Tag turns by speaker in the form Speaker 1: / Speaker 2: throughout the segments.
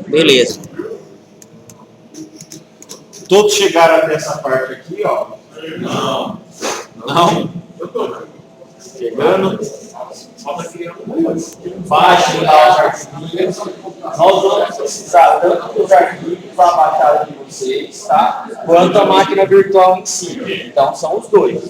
Speaker 1: Beleza.
Speaker 2: Todos chegaram até essa parte aqui, ó.
Speaker 1: Não.
Speaker 2: Chegando. Baixem lá os arquivos. Nós vamos precisar tanto dos arquivos abaixados de vocês, tá? Quanto a máquina virtual em si. Então são os dois.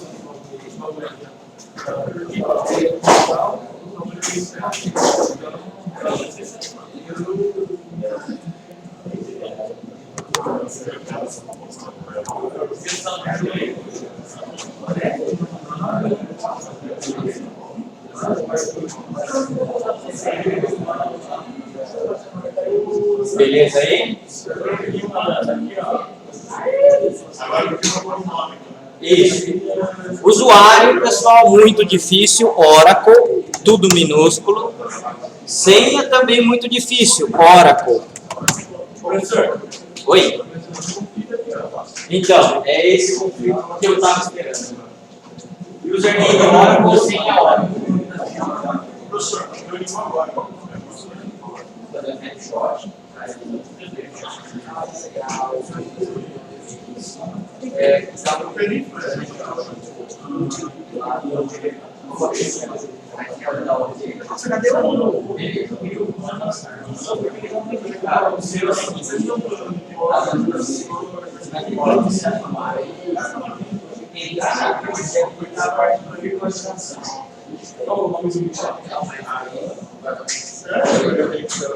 Speaker 2: Beleza aí? Isso. Usuário, pessoal, muito difícil. Oracle, tudo minúsculo. Senha também muito difícil. Oracle. Professor. Oi. Então, é esse conflito que eu estava esperando. Username Oracle, senha Oracle. Professor, eu ligo agora.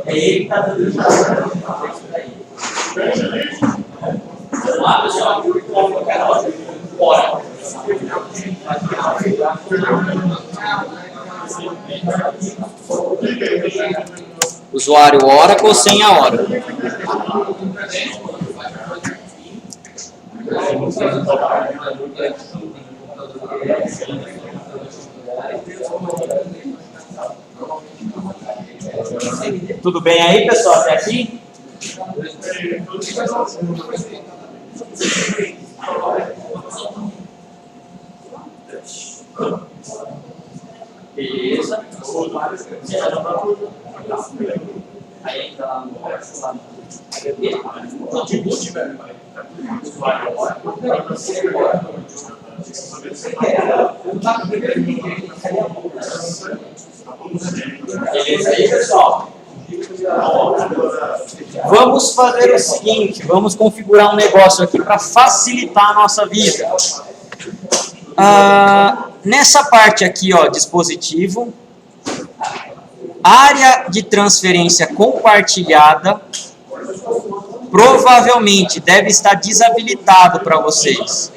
Speaker 2: É ele que está dando isso daí. Vamos lá, pessoal. Bora. Usuário Oracle sem a hora. Tudo bem aí, pessoal? Até aqui? Beleza. Aí entra lá no Beleza aí, pessoal? Vamos fazer o seguinte, vamos configurar um negócio aqui para facilitar a nossa vida. Nessa parte aqui, ó, dispositivo, área de transferência compartilhada, provavelmente deve estar desabilitado para vocês.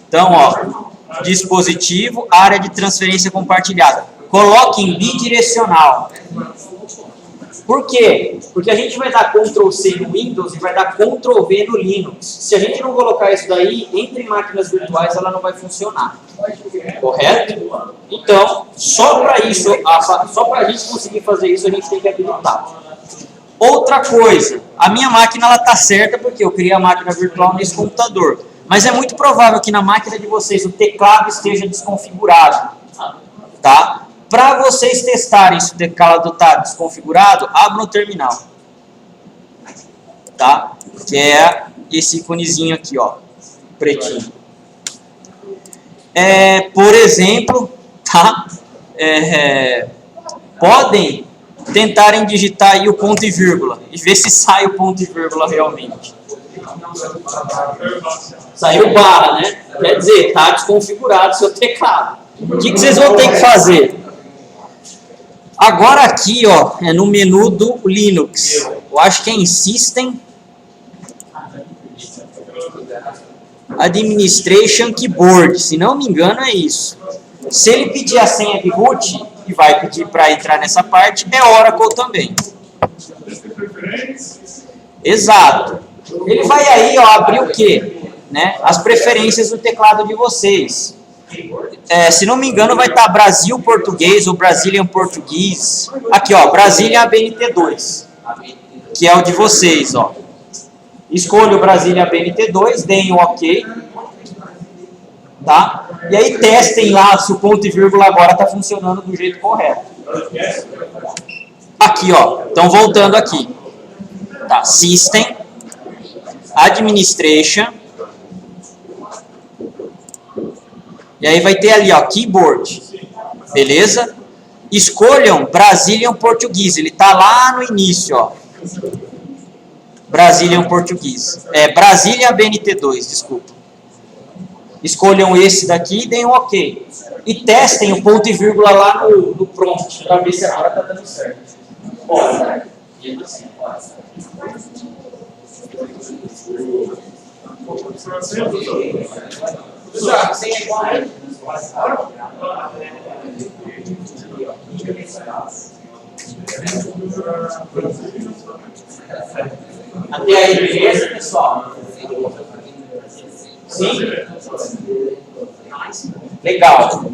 Speaker 2: Então, ó, dispositivo, área de transferência compartilhada. Coloque em bidirecional. Por quê? Porque a gente vai dar Ctrl+C no Windows e vai dar Ctrl+V no Linux. Se a gente não colocar isso daí, entre máquinas virtuais ela não vai funcionar. Correto? Então, só para isso, só para a gente conseguir fazer isso, a gente tem que habilitar. Outra coisa, a minha máquina ela está certa porque eu criei a máquina virtual nesse computador. Mas é muito provável que na máquina de vocês o teclado esteja desconfigurado. Tá? Para vocês testarem se o teclado está desconfigurado, abram o terminal. Tá? Que é esse íconezinho aqui, ó, pretinho. Por exemplo, tá? Podem tentarem digitar aí o ponto e vírgula e ver se sai o ponto e vírgula realmente. Saiu barra, né? Quer dizer, está desconfigurado o seu teclado. O que vocês vão ter que fazer? Agora aqui, ó, é no menu do Linux. Eu acho que é em System Administration Keyboard. Se não me engano é isso. Se ele pedir a senha de root, e vai pedir para entrar nessa parte, é Oracle também. Exato. Ele vai aí, ó, abrir o quê? Né? As preferências do teclado de vocês. Se não me engano, vai estar Brasil Português ou Brazilian Português. Aqui, ó, Brazilian ABNT2, que é o de vocês, ó. Escolha o Brazilian ABNT2, deem o OK. Tá? E aí testem lá se o ponto e vírgula agora está funcionando do jeito correto. Aqui, ó. Então, voltando aqui. digitar System, Administration, e aí vai ter ali, ó, Keyboard, beleza? Escolham Brazilian Português, ele tá lá no início, ó. Brazilian Português, Brazilian BNT2, desculpa. Escolham esse daqui e deem um OK. E testem o ponto e vírgula lá no prompt, para ver se agora tá dando certo. Bora. Até aí, beleza, pessoal? Sim? Legal.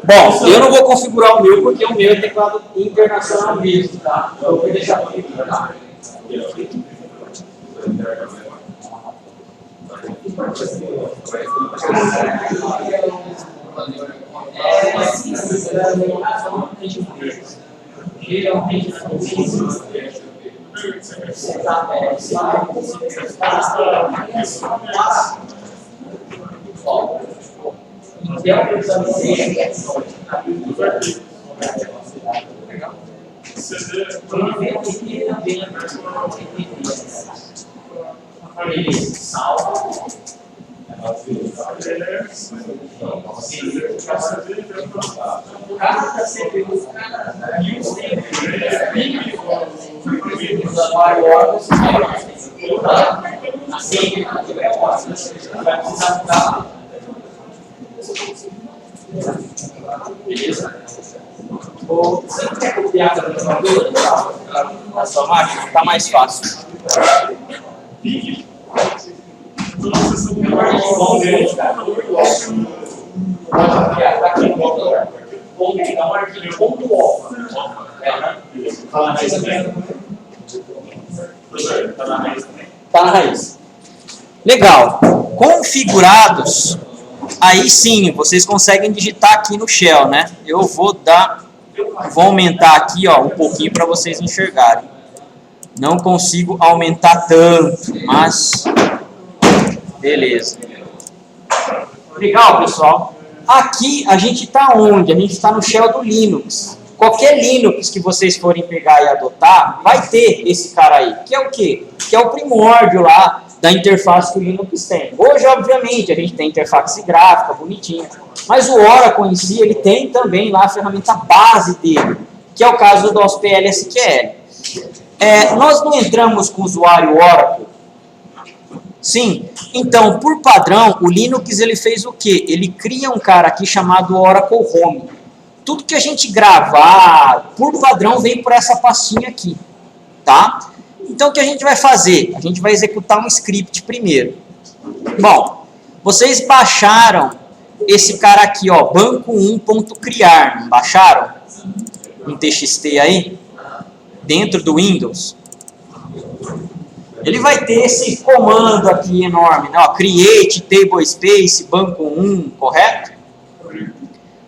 Speaker 2: Bom, eu não vou configurar o meu, porque o meu é teclado internacional mesmo, tá? Então, eu vou deixar aqui, tá? Beleza? Você não quer copiar na sua máquina? Fica mais fácil. Tá na raiz. Legal. Configurados, aí sim, vocês conseguem digitar aqui no Shell, né? Eu vou aumentar aqui, ó, um pouquinho para vocês enxergarem. Não consigo aumentar tanto, mas beleza. Legal, pessoal. Aqui a gente está onde? A gente está no Shell do Linux. Qualquer Linux que vocês forem pegar e adotar, vai ter esse cara aí. Que é o quê? Que é o primórdio lá da interface que o Linux tem. Hoje, obviamente, a gente tem interface gráfica, bonitinha. Mas o Oracle em si, ele tem também lá a ferramenta base dele, que é o caso do OSPL SQL. Nós não entramos com o usuário Oracle. Sim. Então, por padrão, o Linux ele fez o quê? Ele cria um cara aqui chamado Oracle Home. Tudo que a gente gravar, por padrão, vem por essa pastinha aqui, tá? Então, o que a gente vai fazer? A gente vai executar um script primeiro. Bom, vocês baixaram esse cara aqui, ó, banco1.criar, não baixaram? Um TXT aí, dentro do Windows. Ele vai ter esse comando aqui enorme, né? Ó, create table space banco1, correto?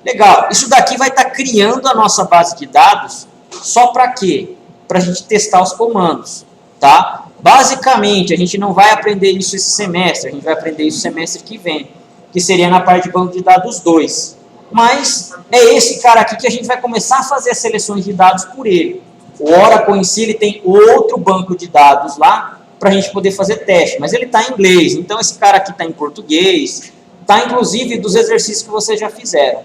Speaker 2: Legal, isso daqui vai estar criando a nossa base de dados só para quê? Para a gente testar os comandos, tá? Basicamente, a gente não vai aprender isso esse semestre, a gente vai aprender isso semestre que vem, que seria na parte de banco de dados 2. Mas é esse cara aqui que a gente vai começar a fazer as seleções de dados por ele. O Oracle em si, ele tem outro banco de dados lá para a gente poder fazer teste, mas ele está em inglês, então esse cara aqui está em português, está inclusive dos exercícios que vocês já fizeram.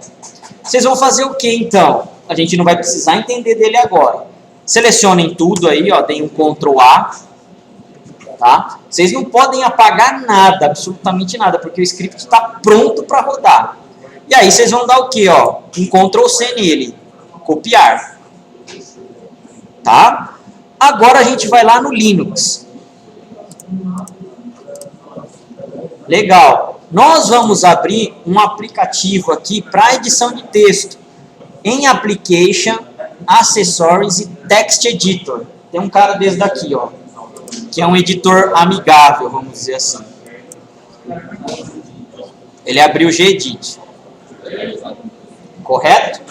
Speaker 2: Vocês vão fazer o que então? A gente não vai precisar entender dele agora. Selecionem tudo aí, ó, deem um Ctrl A, tá? Vocês não podem apagar nada, absolutamente nada, porque o script está pronto para rodar. E aí vocês vão dar o que, ó? Um Ctrl C nele, copiar, tá? Agora a gente vai lá no Linux. Legal. Nós vamos abrir um aplicativo aqui para edição de texto em Application, Accessories e Text Editor. Tem um cara desse daqui, ó, que é um editor amigável, vamos dizer assim. Ele abriu o Gedit. Correto?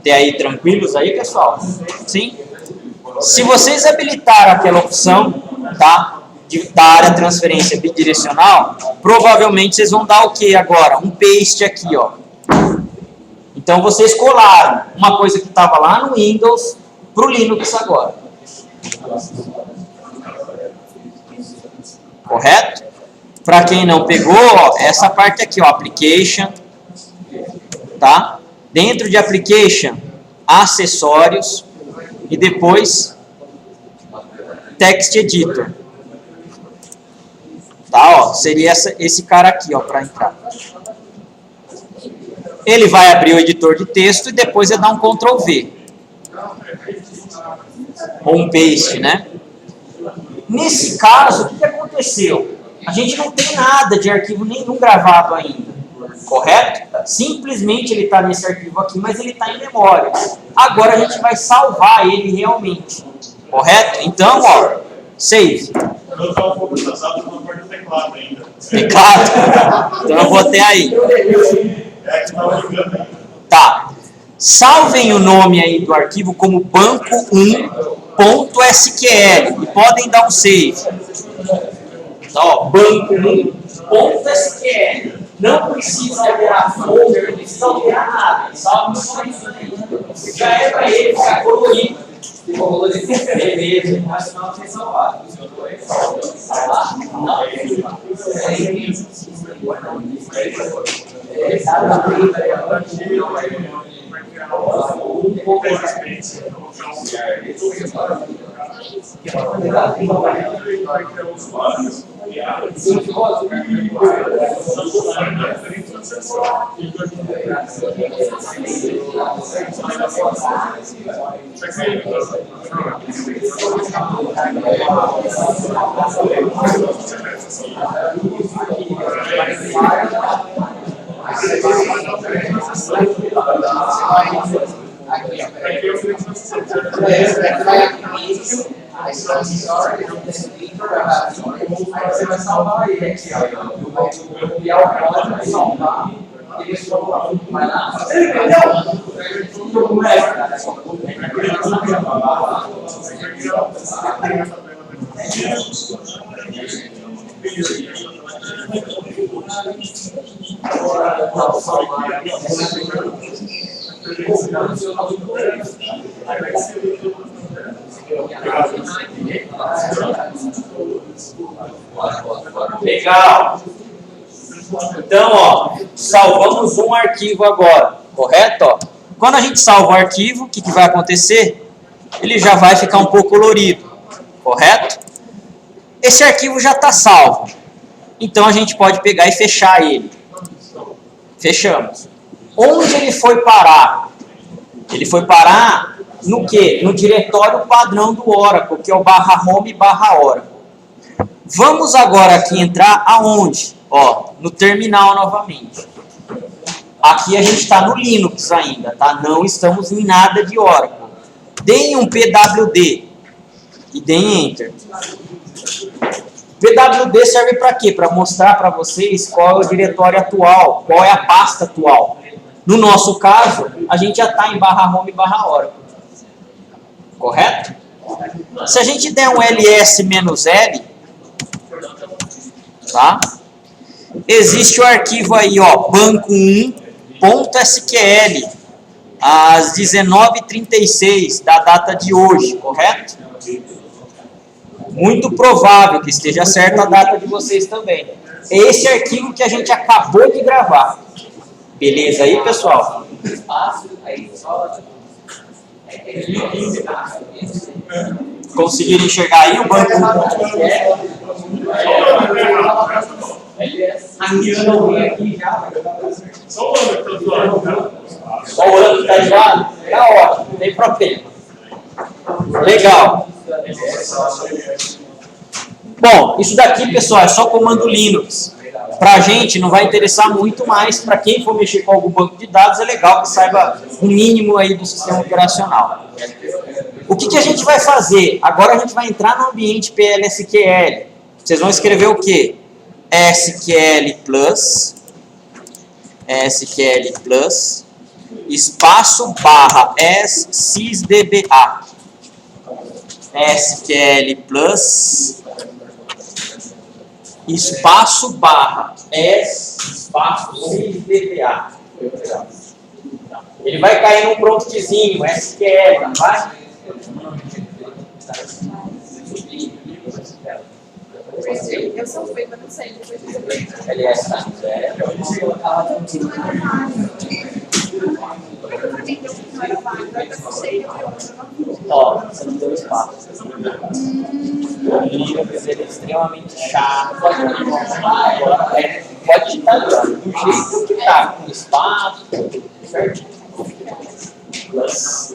Speaker 2: Até aí tranquilos aí, pessoal? Sim? Se vocês habilitaram aquela opção, tá, da área transferência bidirecional, provavelmente vocês vão dar o que agora? Um paste aqui, ó. Então vocês colaram uma coisa que estava lá no Windows para o Linux agora. Correto? Para quem não pegou, ó, essa parte aqui, ó, Application, tá? Dentro de Application, acessórios e depois Text Editor. Tá, ó, seria esse cara aqui, ó, para entrar. Ele vai abrir o editor de texto e depois ele dá um Ctrl V. Ou um paste, né? Nesse caso, o que aconteceu? A gente não tem nada de arquivo nenhum gravado ainda, correto? Simplesmente ele está nesse arquivo aqui, mas ele está em memória. Agora a gente vai salvar ele realmente, correto? Então, ó, save.
Speaker 1: Eu estava um pouco atrasado com a parte do teclado ainda.
Speaker 2: Teclado? Então eu botei aí.
Speaker 1: É que estava ligando ainda.
Speaker 2: Tá. Salvem o nome aí do arquivo como banco1.sql e podem dar um save. Então, ó, banco1.sql. Não precisa alterar folder, não precisa alterar nada. Salve só isso aí. Já é para ele ficar colorido. Beleza, mas não tem salvado. Não.
Speaker 3: Aí você vai salvar ele aqui, ó. Eu vou copiar o código e salvar. E deixa eu vai lá.
Speaker 2: Legal. Então, ó, salvamos um arquivo agora, correto? Ó, quando a gente salva o arquivo, o que vai acontecer? Ele já vai ficar um pouco colorido, correto? Esse arquivo já está salvo. Então a gente pode pegar e fechar ele. Fechamos. Onde ele foi parar? Ele foi parar no quê? No diretório padrão do Oracle, que é o /home/Oracle. Vamos agora aqui entrar aonde? Ó, no terminal novamente. Aqui a gente está no Linux ainda, tá? Não estamos em nada de Oracle. Deem um pwd e deem Enter. pwd serve para quê? Para mostrar para vocês qual é o diretório atual, qual é a pasta atual. No nosso caso, a gente já está em /home/Oracle. Correto? Se a gente der um ls-l, tá? Existe o arquivo aí, ó, banco1.sql, às 19h36 da data de hoje, correto? Muito provável que esteja certa a data de vocês também. É esse arquivo que a gente acabou de gravar. Beleza aí, pessoal? Conseguiram enxergar aí o banco?
Speaker 1: Só o ano que está zoado.
Speaker 2: Só o ano que está zoado? Tá ótimo, não tem problema. Legal. Bom, isso daqui, pessoal, é só comando Linux. Para a gente não vai interessar muito mais. Para quem for mexer com algum banco de dados, é legal que saiba o mínimo aí do sistema operacional. O que a gente vai fazer? Agora a gente vai entrar no ambiente PLSQL. Vocês vão escrever o quê? SQL plus, espaço /sysdba. SQL Plus, espaço barra S, espaço CDBA. Ele vai cair num promptzinho, SQL, não vai?
Speaker 4: Eu só fui, mas não sei.
Speaker 2: LS, tá? Ó, você não deu espaço. O Linux ele é extremamente chato. Pode estar do jeito que tá, com espaço, certo? Plus.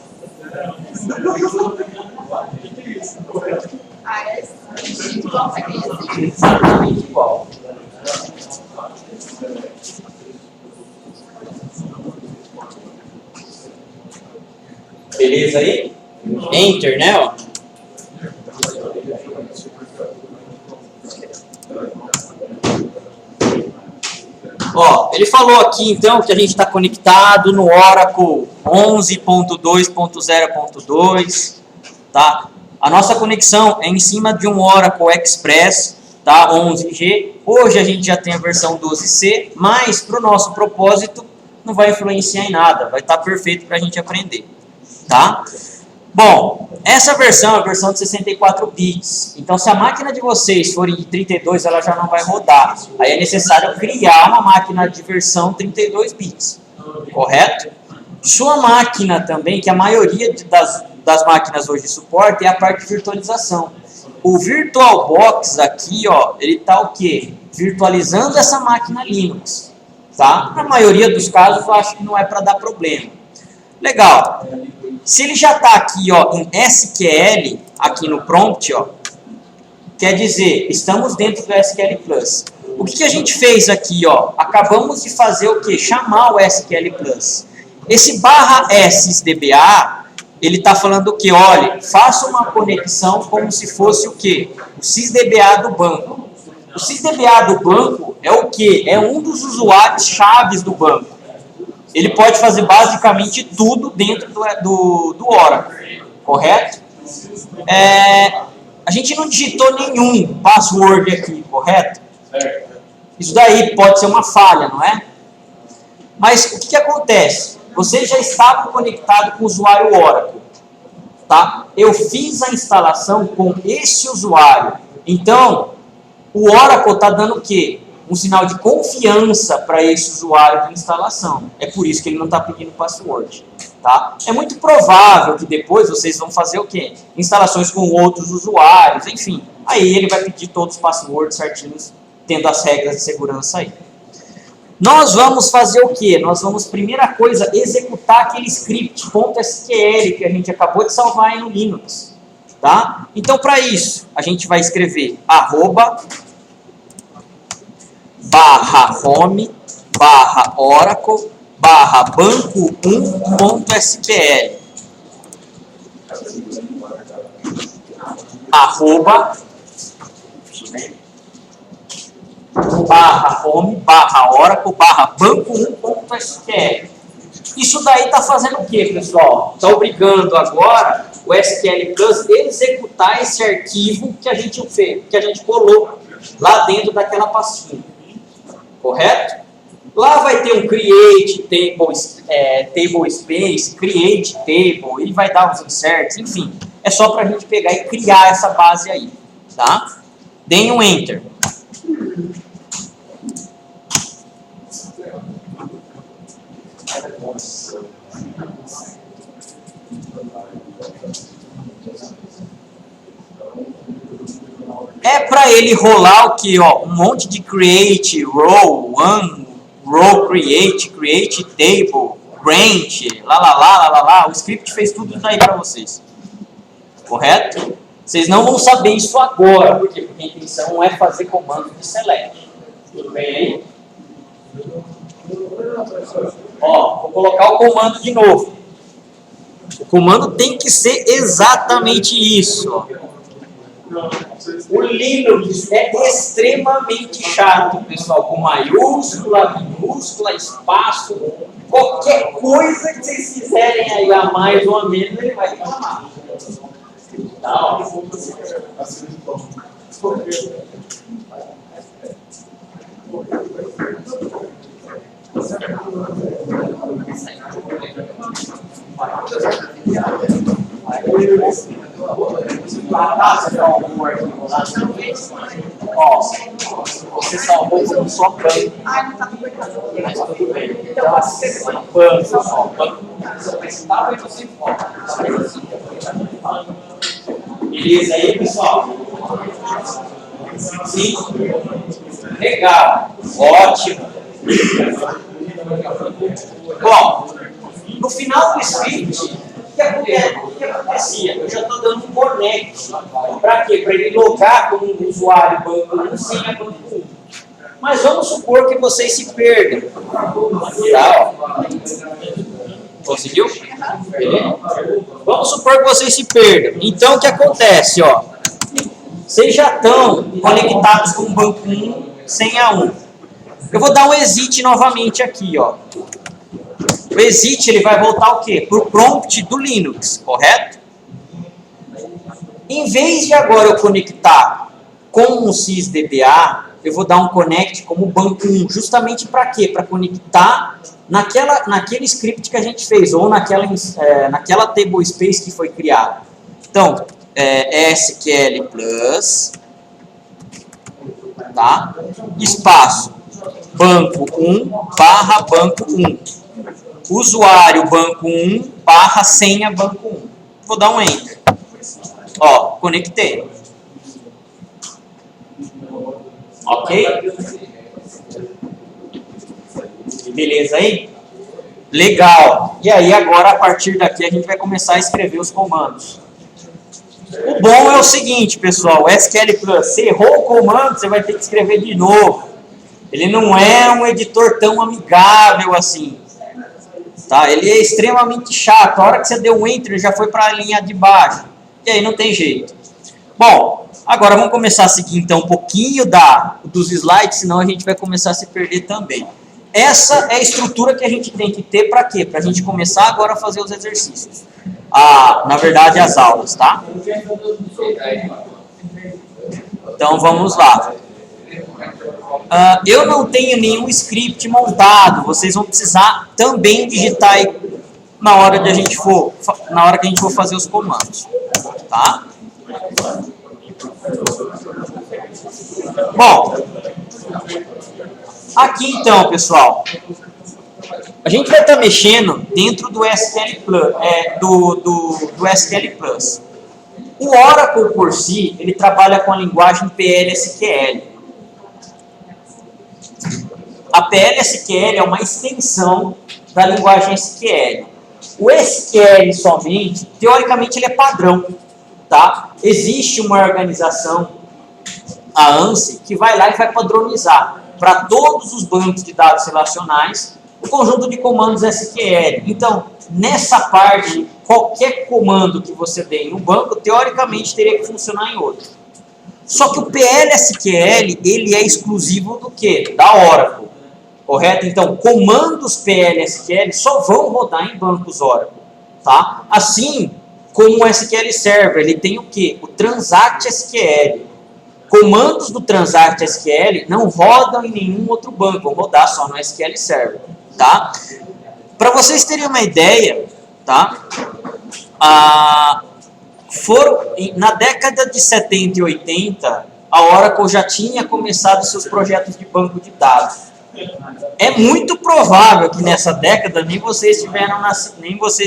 Speaker 2: Exatamente igual. Beleza aí? Enter, né? Ó. Ó, ele falou aqui então que a gente está conectado no Oracle 11.2.0.2, tá? A nossa conexão é em cima de um Oracle Express, tá? 11G. Hoje a gente já tem a versão 12C, mas para o nosso propósito não vai influenciar em nada, vai estar perfeito para a gente aprender, tá? Bom, essa versão é a versão de 64 bits, então se a máquina de vocês forem de 32, ela já não vai rodar. Aí é necessário criar uma máquina de versão 32 bits, correto? Sua máquina também, que a maioria das máquinas hoje suporta, é a parte de virtualização. O VirtualBox aqui, ó, ele tá o quê? Virtualizando essa máquina Linux, tá? Na maioria dos casos, eu acho que não é para dar problema. Legal. Se ele já está aqui, ó, em SQL, aqui no prompt, ó, quer dizer, estamos dentro do SQL Plus. O que a gente fez aqui, ó? Acabamos de fazer o quê? Chamar o SQL Plus. Esse barra SysDBA, ele está falando o quê? Olha, faça uma conexão como se fosse o quê? O SysDBA do banco. O SysDBA do banco é o quê? É um dos usuários chaves do banco. Ele pode fazer basicamente tudo dentro do Oracle, correto? A gente não digitou nenhum password aqui, correto? Isso daí pode ser uma falha, não é? Mas o que acontece? Vocês já estavam conectados com o usuário Oracle, tá? Eu fiz a instalação com esse usuário. Então, o Oracle está dando o quê? Um sinal de confiança para esse usuário de instalação. É por isso que ele não está pedindo password, tá? É muito provável que depois vocês vão fazer o quê? Instalações com outros usuários, enfim. Aí ele vai pedir todos os passwords certinhos, tendo as regras de segurança aí. Nós vamos fazer o quê? Nós vamos, primeira coisa, executar aquele script .sql que a gente acabou de salvar aí no Linux, tá? Então, para isso, a gente vai escrever /home /oracle banco1.sql /home /oracle banco1.sql. Isso daí está fazendo o que, pessoal? Está obrigando agora o SQL Plus a executar esse arquivo que a gente fez, que a gente colou lá dentro daquela pastinha. Correto? Lá vai ter um create table space, create table, ele vai dar os inserts, enfim. É só para a gente pegar e criar essa base aí, tá? Deem um enter. É para ele rolar o que, ó, um monte de create row, one row create table, branch, lá. O script fez tudo isso aí para vocês. Correto? Vocês não vão saber isso agora, porque a intenção não é fazer comando de select. Tudo bem aí? Ó, vou colocar o comando de novo. O comando tem que ser exatamente isso, ó. O Linux é extremamente chato, pessoal, com maiúscula, minúscula, espaço, qualquer coisa que vocês fizerem aí a mais ou a menos, ele vai reclamar. Ó, você salvou um só banco.
Speaker 4: Ai, não tá publicado.
Speaker 2: Mas tudo bem. Então, banco só. Beleza aí, pessoal? Sim? Legal. Ótimo. Bom, no final do script, o que acontecia? Eu já estou dando um connect. Para quê? Para ele logar como um usuário banco 1 sem a banco 1. Mas vamos supor que vocês se perdem. Tá, ó. Conseguiu? Beleza? Vamos supor que vocês se perdam. Então, o que acontece? Ó? Vocês já estão conectados com o banco 1 sem a 1. Eu vou dar um exit novamente aqui. Ó. O exit ele vai voltar o quê? Para o prompt do Linux, correto? Em vez de agora eu conectar com o sysdba, eu vou dar um connect como banco 1, justamente para quê? Para conectar naquele script que a gente fez, ou naquela table space que foi criada. Então, SQL plus, tá? Espaço, banco 1 barra banco 1. Usuário banco 1 barra senha banco 1. Vou dar um enter. Ó, conectei. Ok? Beleza aí? Legal. E aí agora a partir daqui a gente vai começar a escrever os comandos. O bom é o seguinte, pessoal, o SQL Plus, você errou o comando, você vai ter que escrever de novo. Ele não é um editor tão amigável assim. Tá? Ele é extremamente chato. A hora que você deu um enter, ele já foi para a linha de baixo. E aí não tem jeito. Bom, agora vamos começar a seguir então um pouquinho dos slides, senão a gente vai começar a se perder também. Essa é a estrutura que a gente tem que ter para quê? Para a gente começar agora a fazer os exercícios. Na verdade, as aulas, tá? Então vamos lá. Eu não tenho nenhum script montado. Vocês vão precisar também digitar aí na hora que a gente for fazer os comandos, tá? Bom, aqui então, pessoal, a gente vai estar mexendo dentro do SQL Plus, do SQL Plus. O Oracle por si, ele trabalha com a linguagem PL/SQL. A PL/SQL é uma extensão da linguagem SQL. O SQL somente, teoricamente, ele é padrão, tá? Existe uma organização, a ANSI, que vai lá e vai padronizar para todos os bancos de dados relacionais o conjunto de comandos SQL. Então, nessa parte, qualquer comando que você dê em um banco, teoricamente, teria que funcionar em outro. Só que o PL/SQL, ele é exclusivo do quê? Da Oracle. Correto? Então, comandos PL/SQL só vão rodar em bancos Oracle, tá? Assim como o SQL Server, ele tem o quê? O Transact SQL. Comandos do Transact SQL não rodam em nenhum outro banco, vão rodar só no SQL Server, tá? Para vocês terem uma ideia, tá? Na década de 70 e 80, a Oracle já tinha começado seus projetos de banco de dados. É muito provável que nessa década nem vocês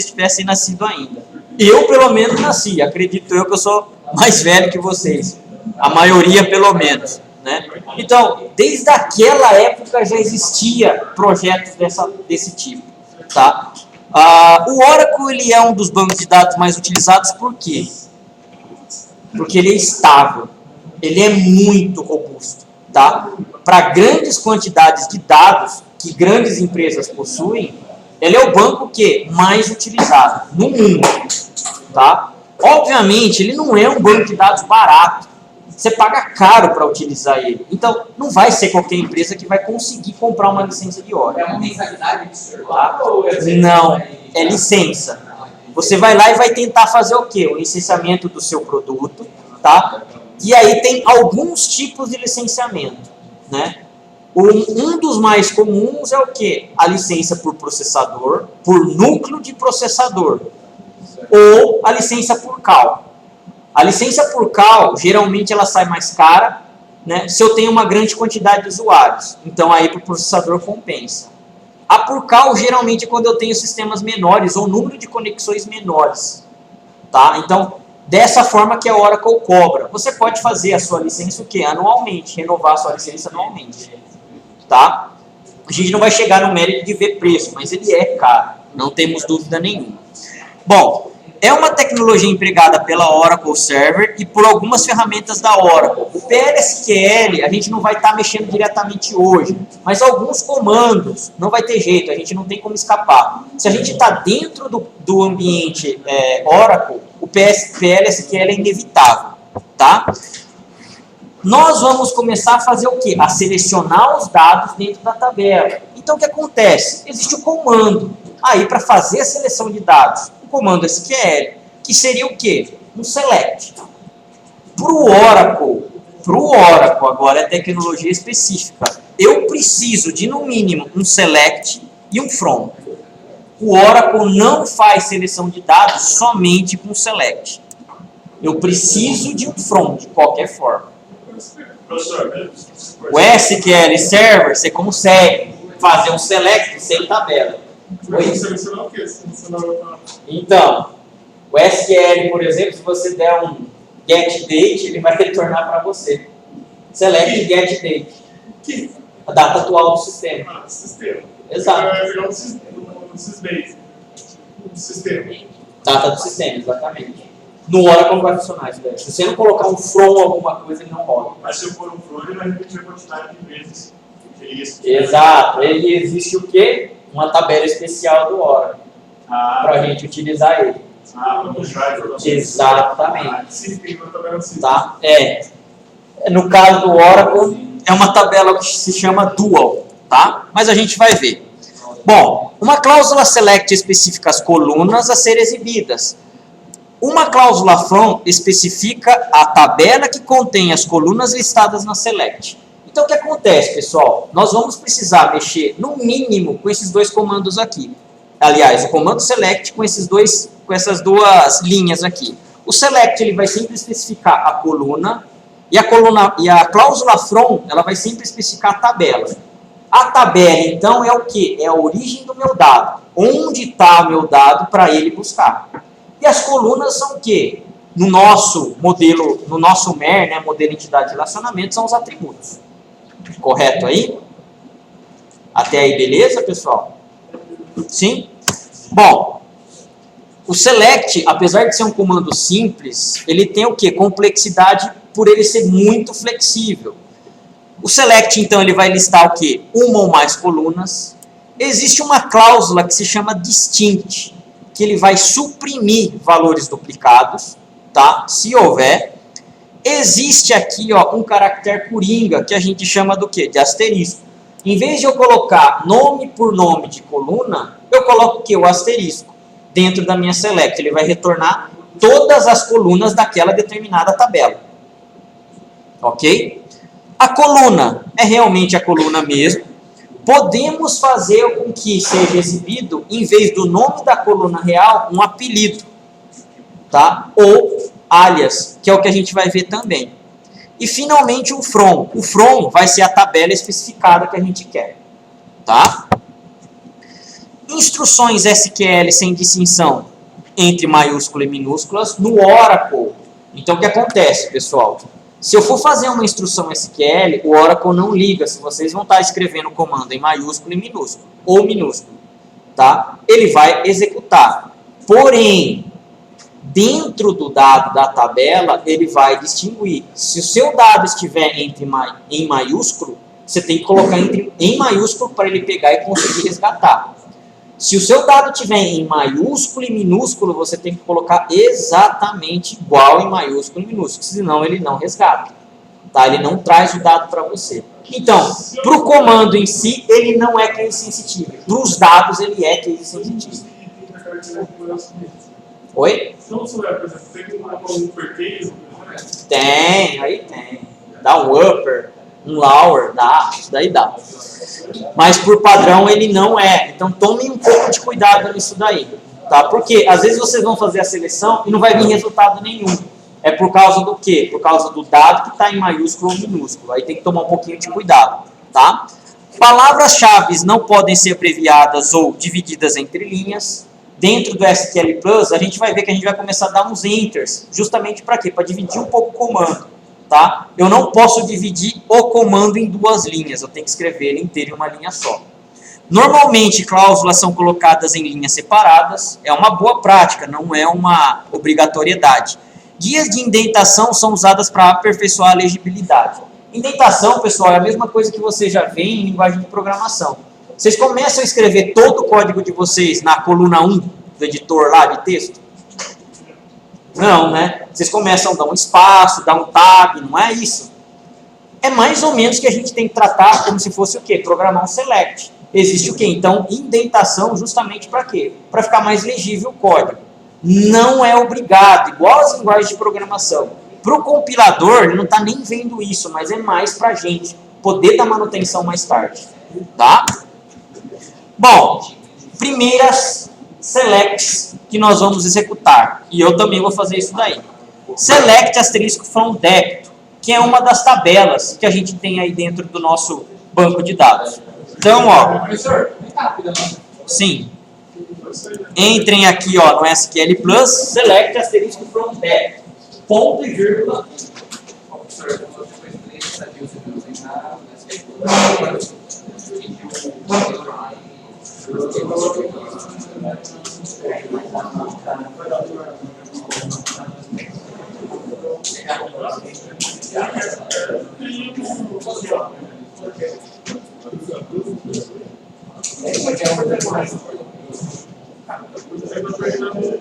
Speaker 2: tivessem nascido ainda. Eu, pelo menos, nasci. Acredito eu que eu sou mais velho que vocês. A maioria, pelo menos. Né? Então, desde aquela época já existia projetos desse tipo. Tá? O Oracle ele é um dos bancos de dados mais utilizados. Por quê? Porque ele é estável. Ele é muito robusto. Tá? Para grandes quantidades de dados que grandes empresas possuem, ele é o banco que mais utilizado no mundo, tá? Obviamente, ele não é um banco de dados barato. Você paga caro para utilizar ele. Então, não vai ser qualquer empresa que vai conseguir comprar uma licença de Oracle.
Speaker 3: É uma mensalidade?
Speaker 2: Tá? Não, é licença. Você vai lá e vai tentar fazer o quê? O licenciamento do seu produto, tá? E aí tem alguns tipos de licenciamento, né? Um dos mais comuns é o quê? A licença por processador, por núcleo de processador, ou a licença por cal. A licença por cal, geralmente ela sai mais cara, né, se eu tenho uma grande quantidade de usuários. Então aí para o processador compensa. A por cal, geralmente, é quando eu tenho sistemas menores ou número de conexões menores. Tá? Então, dessa forma que a Oracle cobra. Você pode fazer a sua licença o quê? Anualmente, renovar a sua licença anualmente. Tá? A gente não vai chegar no mérito de ver preço, mas ele é caro, não temos dúvida nenhuma. Bom, é uma tecnologia empregada pela Oracle Server e por algumas ferramentas da Oracle. O PLSQL a gente não vai estar mexendo diretamente hoje, mas alguns comandos não vai ter jeito, a gente não tem como escapar. Se a gente está dentro do ambiente Oracle, o PLSQL é inevitável, tá? Nós vamos começar a fazer o quê? A selecionar os dados dentro da tabela. Então, o que acontece? Existe o comando aí para fazer a seleção de dados. O comando SQL, que seria o quê? Um select. Para o Oracle agora é tecnologia específica. Eu preciso de, no mínimo, um select e um from. O Oracle não faz seleção de dados somente com select. Eu preciso de um from, de qualquer forma.
Speaker 1: Professor,
Speaker 2: O SQL Server, você consegue fazer um select sem tabela.
Speaker 1: você selecionar o quê? Selecionar
Speaker 2: Então, o SQL, por exemplo, se você der um get date, ele vai retornar para você. Select get date.
Speaker 1: que?
Speaker 2: A data atual do sistema.
Speaker 1: Sistema.
Speaker 2: Exato.
Speaker 1: Vai virar um sysbase. Um sistema.
Speaker 2: Data do sistema, exatamente. No Oracle vai funcionar isso daí. Se você não colocar um from alguma coisa, ele não rola.
Speaker 1: Mas se eu for um from, ele vai repetir a quantidade de vezes que ele
Speaker 2: Exato. Ele existe o quê? Uma tabela especial do Oracle. Para a gente utilizar ele.
Speaker 1: para mostrar a informação.
Speaker 2: Exatamente.
Speaker 1: Sim, tem uma tabela assim.
Speaker 2: Tá? No caso do Oracle, é uma tabela que se chama dual, tá? Mas a gente vai ver. Bom, uma cláusula select especifica as colunas a serem exibidas. Uma cláusula from especifica a tabela que contém as colunas listadas na select. Então, o que acontece, pessoal? Nós vamos precisar mexer, no mínimo, com esses dois comandos aqui. Aliás, o comando select com essas duas linhas aqui. O select ele vai sempre especificar a coluna e a cláusula from ela vai sempre especificar a tabela. A tabela, então, é o que? É a origem do meu dado. Onde está o meu dado para ele buscar. E as colunas são o quê? No nosso modelo, no nosso MER, né, modelo entidade de relacionamento, são os atributos. Correto aí? Até aí, beleza, pessoal? Sim? Bom, o select, apesar de ser um comando simples, ele tem o quê? Complexidade por ele ser muito flexível. O select, então, ele vai listar o quê? Uma ou mais colunas. Existe uma cláusula que se chama distinct, que ele vai suprimir valores duplicados, tá? Se houver. Existe aqui, ó, um caractere coringa, que a gente chama do quê? De asterisco. Em vez de eu colocar nome por nome de coluna, eu coloco o quê? O asterisco. Dentro da minha select, ele vai retornar todas as colunas daquela determinada tabela. Ok? A coluna é realmente a coluna mesmo. Podemos fazer com que seja exibido, em vez do nome da coluna real, um apelido. Tá? Ou alias, que é o que a gente vai ver também. E finalmente o from. O from vai ser a tabela especificada que a gente quer. Tá? Instruções SQL sem distinção entre maiúsculas e minúsculas no Oracle. Então o que acontece, pessoal? Se eu for fazer uma instrução SQL, o Oracle não liga se vocês vão estar escrevendo o comando em maiúsculo e minúsculo, ou minúsculo, tá? Ele vai executar. Porém, dentro do dado da tabela, ele vai distinguir. Se o seu dado estiver em maiúsculo, você tem que colocar em maiúsculo para ele pegar e conseguir resgatar. Se o seu dado estiver em maiúsculo e minúsculo, você tem que colocar exatamente igual em maiúsculo e minúsculo, senão ele não resgata. Tá? Ele não traz o dado para você. Então, para o comando em si, ele não é case sensitivo. Para os dados, ele é case sensitivo. Oi?
Speaker 1: Então, se por exemplo, tem um uppercase,
Speaker 2: Tem, aí tem. Dá um upper, um lower, dá, isso daí dá. Mas por padrão ele não é. Então tomem um pouco de cuidado nisso daí. Tá? Porque às vezes vocês vão fazer a seleção e não vai vir resultado nenhum. É por causa do quê? Por causa do dado que está em maiúsculo ou minúsculo. Aí tem que tomar um pouquinho de cuidado. Tá? Palavras-chave não podem ser abreviadas ou divididas entre linhas. Dentro do SQL Plus, a gente vai ver que a gente vai começar a dar uns enters. Justamente para quê? Para dividir um pouco o comando. Tá? Eu não posso dividir o comando em duas linhas. Eu tenho que escrever ele inteiro em uma linha só. Normalmente, cláusulas são colocadas em linhas separadas. É uma boa prática, não é uma obrigatoriedade. Guias de indentação são usadas para aperfeiçoar a legibilidade. Indentação, pessoal, é a mesma coisa que você já vê em linguagem de programação. Vocês começam a escrever todo o código de vocês na coluna 1 do editor lá de texto? Não, né? Vocês começam a dar um espaço, dar um tab, não é isso? É mais ou menos que a gente tem que tratar como se fosse o quê? Programar um select. Existe o quê? Então, indentação justamente para quê? Para ficar mais legível o código. Não é obrigado, igual as linguagens de programação. Para o compilador, ele não está nem vendo isso, mas é mais para a gente poder dar manutenção mais tarde. Tá? Bom, primeiras selects que nós vamos executar. E eu também vou fazer isso daí. Select asterisco from débito, que é uma das tabelas que a gente tem aí dentro do nosso banco de dados. Então, ó.
Speaker 3: Professor, vem cá,
Speaker 2: Sim. Entrem aqui, ó, no SQL Plus, select asterisco from débito. Ponto e vírgula.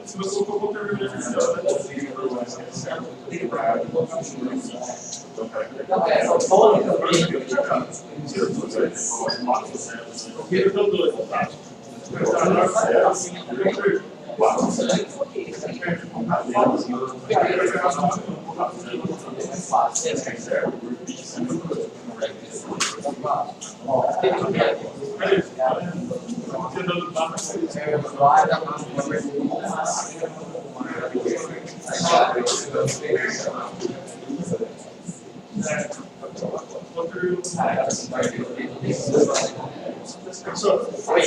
Speaker 1: se você colocou o termo artificial,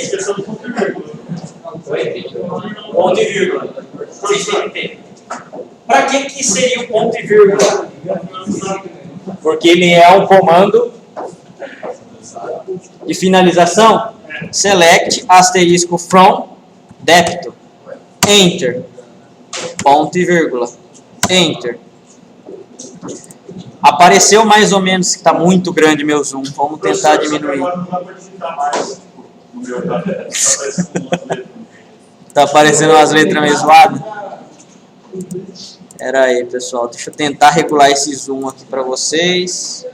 Speaker 1: esqueceu do ponto e vírgula.
Speaker 2: Ponto e vírgula. Vocês têm que ter. Para que seria o ponto e vírgula? Porque ele é um comando de finalização. Select asterisco from débito. Enter. Ponto e vírgula. Enter. Apareceu mais ou menos que está muito grande meu zoom. Vamos tentar diminuir. Tá aparecendo umas letras meio zoadas? Pera aí, pessoal. Deixa eu tentar regular esse zoom aqui para vocês.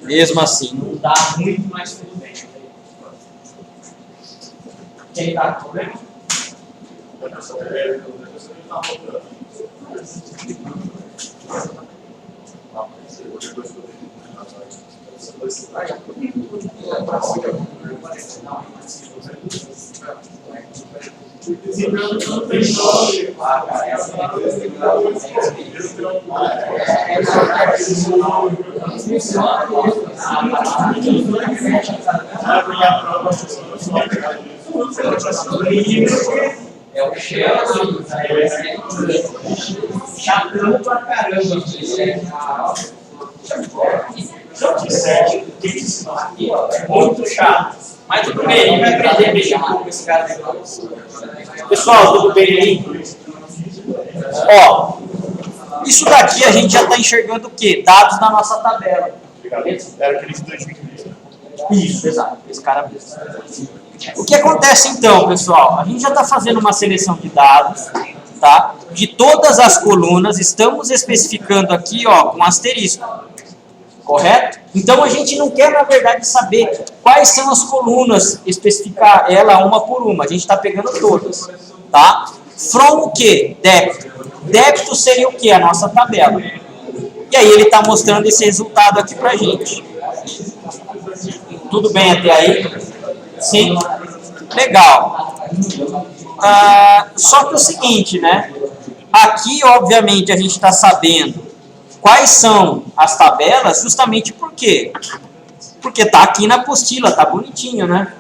Speaker 2: Mesmo assim, não dá muito, mas tudo bem. Quem tá com problema?
Speaker 3: É o cheiro, chatão pra caramba.
Speaker 2: Muito chato. Mas tudo bem, ele vai aprender a mexer um pouco com esse cara depois. Pessoal, tudo bem aí? Ó, isso daqui a gente já está enxergando o quê? Dados na nossa tabela.
Speaker 1: Era aquele de 2020.
Speaker 2: Isso, exato. Esse cara mesmo. O que acontece então, pessoal? A gente já está fazendo uma seleção de dados, tá? De todas as colunas, estamos especificando aqui, ó, com asterisco. Correto? Então a gente não quer, na verdade, saber quais são as colunas, especificar ela uma por uma. A gente está pegando todas, tá? From o quê? Débito. Débito seria o quê? A nossa tabela. E aí ele está mostrando esse resultado aqui pra gente. Tudo bem até aí? Sim? Legal. Só que é o seguinte, né? Aqui, obviamente, a gente está sabendo quais são as tabelas, justamente por quê? Porque está aqui na apostila, tá bonitinho, né?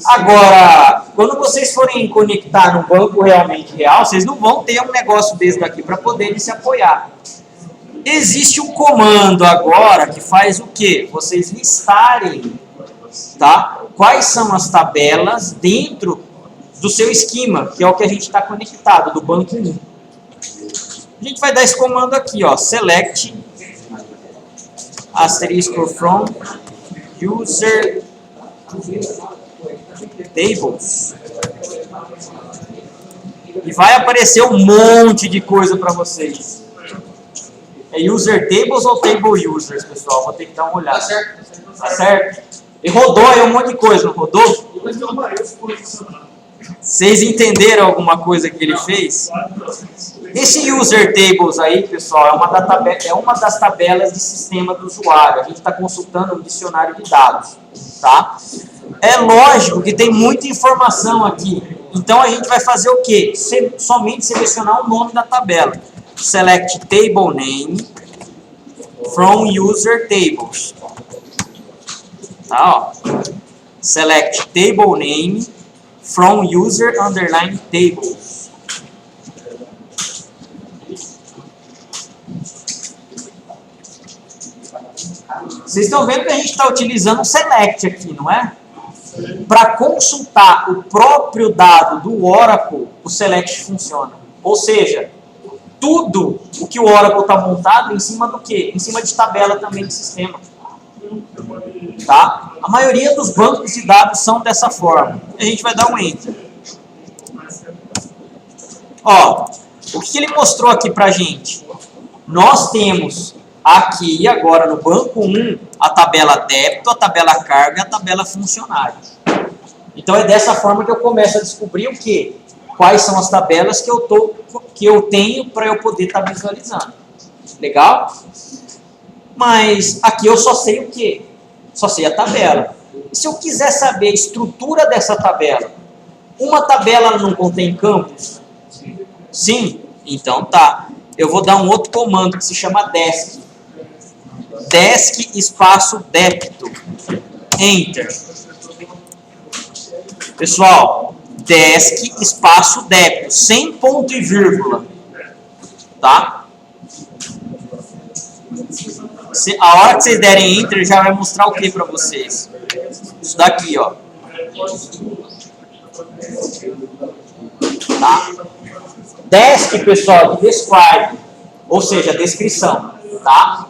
Speaker 2: Agora, quando vocês forem conectar no banco realmente real, vocês não vão ter um negócio desse daqui para poderem se apoiar. Existe um comando agora que faz o quê? Vocês listarem, tá? Quais são as tabelas dentro do seu esquema, que é o que a gente está conectado, do banco 1. A gente vai dar esse comando aqui, ó, select asterisco from user tables. E vai aparecer um monte de coisa para vocês. É user tables ou table users, pessoal? Vou ter que dar uma olhada.
Speaker 3: Tá certo?
Speaker 2: Tá certo? E rodou aí um monte de coisa, não rodou?
Speaker 1: Depois eu apareço posicionado.
Speaker 2: Vocês entenderam alguma coisa que ele fez? Esse user tables aí, pessoal, é uma das tabelas de sistema do usuário. A gente está consultando um dicionário de dados, tá? É lógico que tem muita informação aqui. Então a gente vai fazer o quê? Somente selecionar o nome da tabela. Select table name from user tables. Tá, ó. Select table name from user underline tables. Vocês estão vendo que a gente está utilizando o select aqui, não é? Para consultar o próprio dado do Oracle, o select funciona. Ou seja, tudo o que o Oracle está montado em cima do quê? Em cima de tabela também de sistema. Tá? A maioria dos bancos de dados são dessa forma. A gente vai dar um Enter. Ó, o que ele mostrou aqui pra gente? Nós temos aqui agora no banco 1 a tabela débito, a tabela carga e a tabela funcionário. Então é dessa forma que eu começo a descobrir o quê? Quais são as tabelas que eu tenho para eu poder estar visualizando. Legal? Mas aqui eu só sei o quê? Só sei a tabela. E se eu quiser saber a estrutura dessa tabela, uma tabela não contém campos? Sim? Então tá. Eu vou dar um outro comando que se chama desk. Desk espaço débito. Enter. Pessoal, desk espaço débito, sem ponto e vírgula. Tá? A hora que vocês derem enter, já vai mostrar o que para vocês? Isso daqui, ó. Tá? Desk, pessoal, de describe, ou seja, descrição, tá?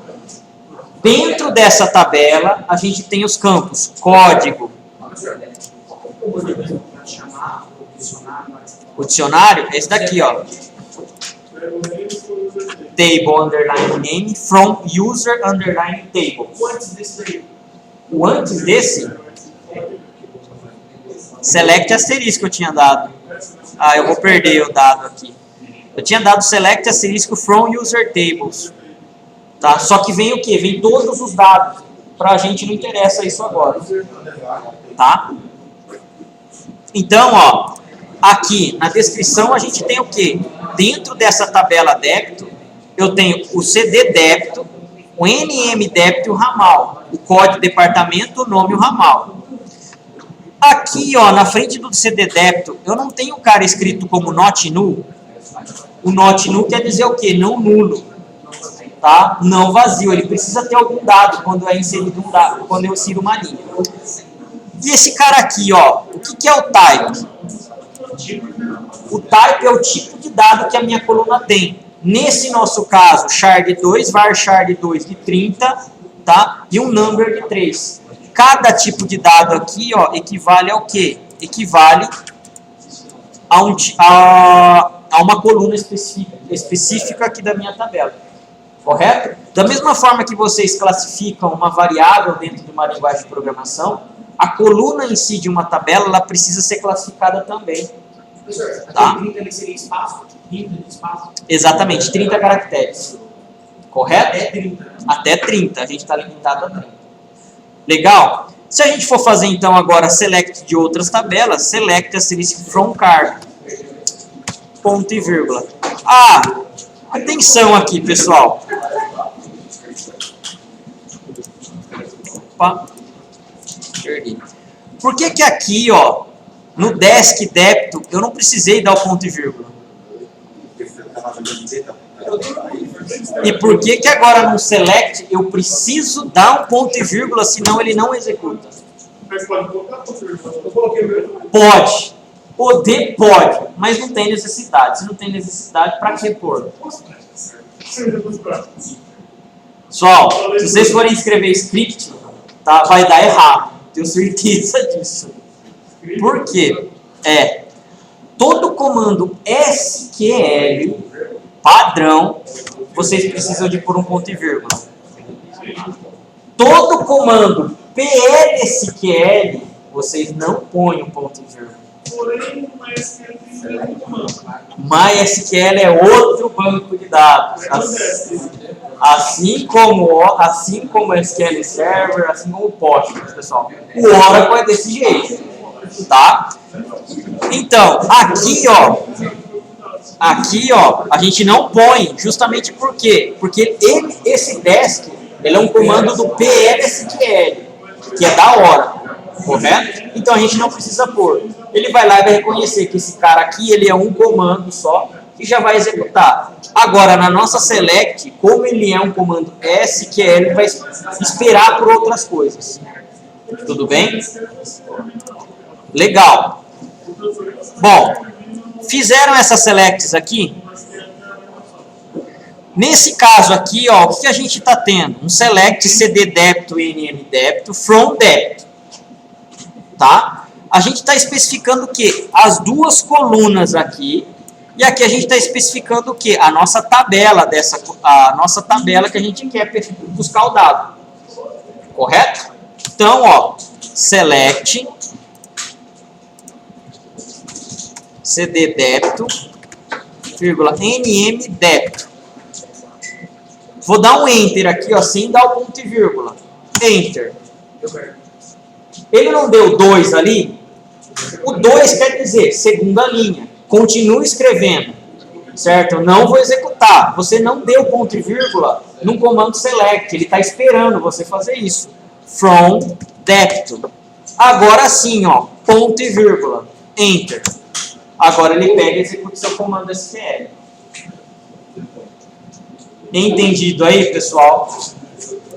Speaker 2: Dentro dessa tabela, a gente tem os campos código. O dicionário é esse daqui, ó. Table underline name from user underline table. O antes desse, select asterisco eu tinha dado. Ah, eu vou perder o dado aqui. Eu tinha dado select asterisco from user tables. Tá? Só que vem o que? Vem todos os dados. Pra gente não interessa isso agora. Tá? Então, ó, aqui na descrição a gente tem o que? Dentro dessa tabela débito, eu tenho o CD débito, o NM débito e o ramal. O código departamento, o nome e o ramal. Aqui, ó, na frente do CD débito, eu não tenho o cara escrito como not null. O not null quer dizer o quê? Não nulo. Tá? Não vazio. Ele precisa ter algum dado quando é inserido um dado, quando eu insiro uma linha. E esse cara aqui, ó, o que é o type? O type é o tipo de dado que a minha coluna tem. Nesse nosso caso, char de 2, var char de 2 de 30, tá? E um number de 3. Cada tipo de dado aqui, ó, equivale ao quê? Equivale a uma coluna específica aqui da minha tabela. Correto? Da mesma forma que vocês classificam uma variável dentro de uma linguagem de programação, a coluna em si de uma tabela, ela precisa ser classificada também.
Speaker 3: Professor,
Speaker 2: Tá.
Speaker 3: aquele 30 ali seria espaço? 30 de espaço?
Speaker 2: Exatamente, 30 caracteres. Correto?
Speaker 3: Até 30.
Speaker 2: Até 30, a gente está limitado a 30. Legal? Se a gente for fazer então agora select de outras tabelas, select asterisk from card. Ponto e vírgula. Ah, atenção aqui, pessoal. Opa, perdi. Por que que aqui, ó, no desk débito, eu não precisei dar o ponto e vírgula? E por que que agora no select eu preciso dar um ponto e vírgula, senão ele não executa?
Speaker 1: Mas pode colocar ponto e vírgula. Eu coloquei mesmo.
Speaker 2: Pode. Poder pode, mas não tem necessidade. Se não tem necessidade, para que pôr? Pessoal, se vocês forem escrever script, tá, vai dar errado. Tenho certeza disso. Por quê? Todo comando SQL padrão, vocês precisam de pôr um ponto e vírgula. Todo comando PLSQL, vocês não põem um ponto e vírgula.
Speaker 1: Porém, o MySQL tem muito comando.
Speaker 2: MySQL é outro banco de dados. Assim como o SQL Server, assim como o Postgres, pessoal. O Oracle é desse jeito, tá? Então, aqui, ó, a gente não põe, justamente por quê? Porque esse desk, ele é um comando do PLSQL, que é da Oracle, correto? Então a gente não precisa pôr. Ele vai lá e vai reconhecer que esse cara aqui, ele é um comando só, e já vai executar. Agora, na nossa select, como ele é um comando SQL, ele vai esperar por outras coisas. Tudo bem? Legal. Bom, fizeram essas selects aqui? Nesse caso aqui, ó, o que a gente está tendo? Um select cd débito nm débito from débito. Tá? A gente está especificando o quê? As duas colunas aqui. E aqui a gente está especificando o quê? A nossa tabela que a gente quer buscar o dado. Correto? Então, ó, select cd débito, vírgula, nm débito. Vou dar um enter aqui, ó, sem dar o ponto e vírgula. Enter. Ele não deu 2 ali? O 2 quer dizer segunda linha. Continue escrevendo, certo? Eu não vou executar. Você não deu ponto e vírgula no comando select. Ele está esperando você fazer isso. From débito. Agora sim, ó, ponto e vírgula. Enter. Agora ele pega e executa o seu comando SQL. Entendido aí, pessoal?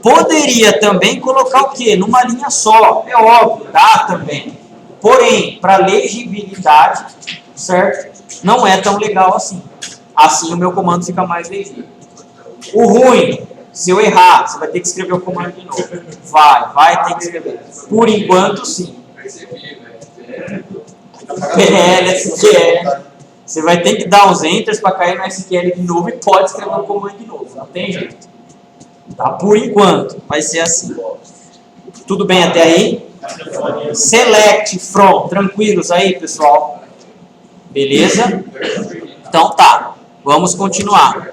Speaker 2: Poderia também colocar o quê? Numa linha só. É óbvio, dá também. Porém, para legibilidade, certo? Não é tão legal assim. Assim o meu comando fica mais legível. O ruim, se eu errar, você vai ter que escrever o comando de novo. Vai ter que escrever. Por enquanto, sim. PLSQL. Você vai ter que dar uns enters para cair no SQL de novo e pode escrever o comando de novo. Não tem jeito. Tá? Por enquanto, vai ser assim. Tudo bem até aí? Select from. Tranquilos aí, pessoal? Beleza? Então tá. Vamos continuar.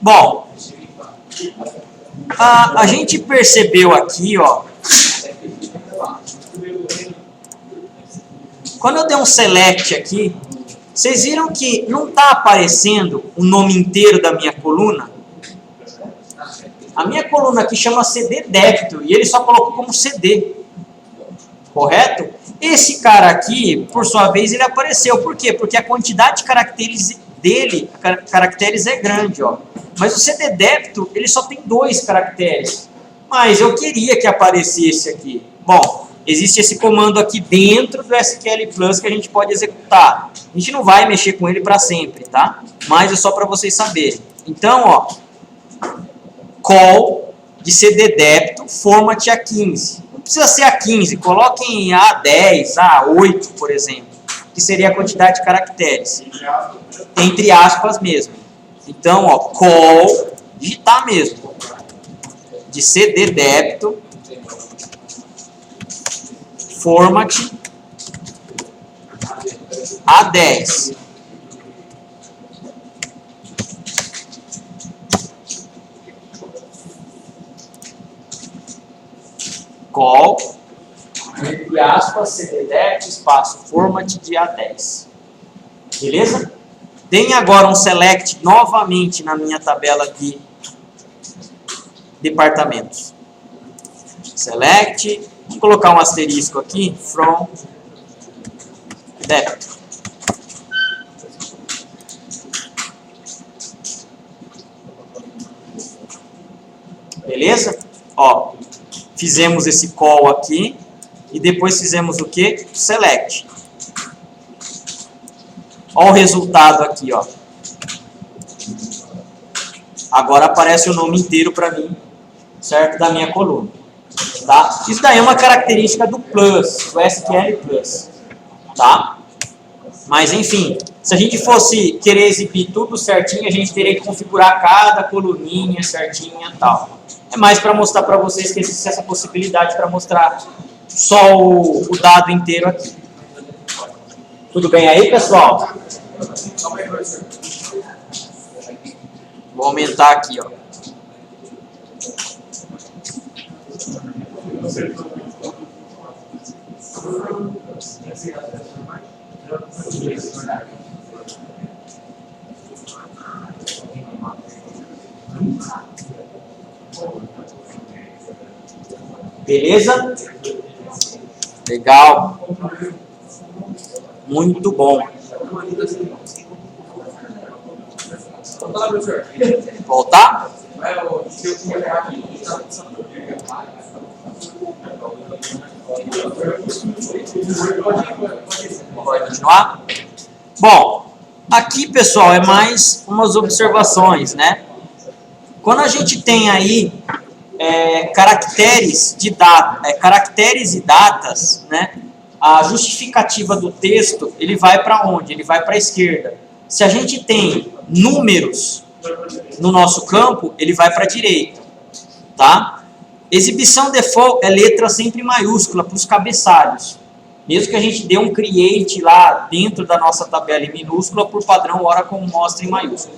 Speaker 2: Bom, a gente percebeu aqui, ó. Quando eu der um select aqui, vocês viram que não está aparecendo o nome inteiro da minha coluna? A minha coluna aqui chama CD débito e ele só colocou como CD. Correto? Esse cara aqui, por sua vez, ele apareceu. Por quê? Porque a quantidade de caracteres dele, caracteres é grande, ó. Mas o CD débito, ele só tem 2 caracteres. Mas eu queria que aparecesse aqui. Bom, existe esse comando aqui dentro do SQL Plus que a gente pode executar. A gente não vai mexer com ele para sempre, tá? Mas é só para vocês saberem. Então, ó, call de CD débito, format A15. Não precisa ser A15, coloquem A10, A8, por exemplo, que seria a quantidade de caracteres. Entre aspas mesmo. Então, ó, call, digitar mesmo, de CD débito, format A10. Call, entre aspas, cddet, espaço, format de A10. Beleza? Tem agora um select novamente na minha tabela de departamentos. Select, vamos colocar um asterisco aqui, from depth. Beleza? Ó, fizemos esse call aqui e depois fizemos o que? Select. Olha o resultado aqui, ó. Agora aparece o nome inteiro para mim, certo? Da minha coluna. Tá? Isso daí é uma característica do Plus, do SQL Plus. Tá? Mas enfim, se a gente fosse querer exibir tudo certinho, a gente teria que configurar cada coluninha certinha e tal. É mais para mostrar para vocês que existe essa possibilidade para mostrar só o dado inteiro aqui. Tudo bem aí, pessoal? Vou aumentar aqui, ó. Beleza? Legal. Muito bom. Voltar? Pode continuar? Bom, aqui, pessoal, é mais umas observações, né? Quando a gente tem aí caracteres e datas, né? A justificativa do texto, ele vai para onde? Ele vai para a esquerda. Se a gente tem números no nosso campo, ele vai para a direita, tá? Exibição default é letra sempre maiúscula para os cabeçalhos. Mesmo que a gente dê um create lá dentro da nossa tabela em minúscula, por padrão Oracle mostra em maiúscula,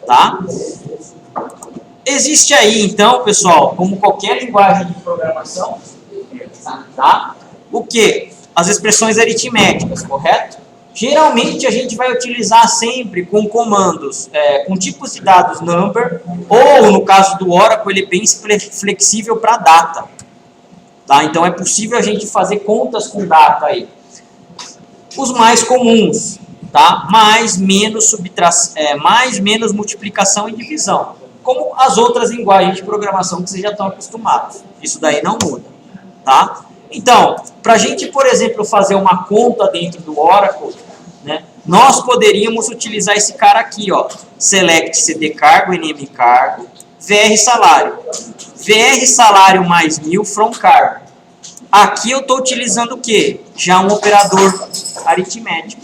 Speaker 2: tá? Existe aí, então, pessoal, como qualquer linguagem de programação, tá? O que? As expressões aritméticas, correto? Geralmente a gente vai utilizar sempre com comandos, com tipos de dados number, ou no caso do Oracle, ele é bem flexível para data. Tá? Então é possível a gente fazer contas com data aí. Os mais comuns, tá? Mais, menos multiplicação e divisão. Como as outras linguagens de programação que vocês já estão acostumados. Isso daí não muda. Tá? Então, para a gente, por exemplo, fazer uma conta dentro do Oracle, né, nós poderíamos utilizar esse cara aqui, ó, select cd cargo, nm cargo, vr salário. Vr salário mais 1000 from cargo. Aqui eu estou utilizando o quê? Já um operador aritmético.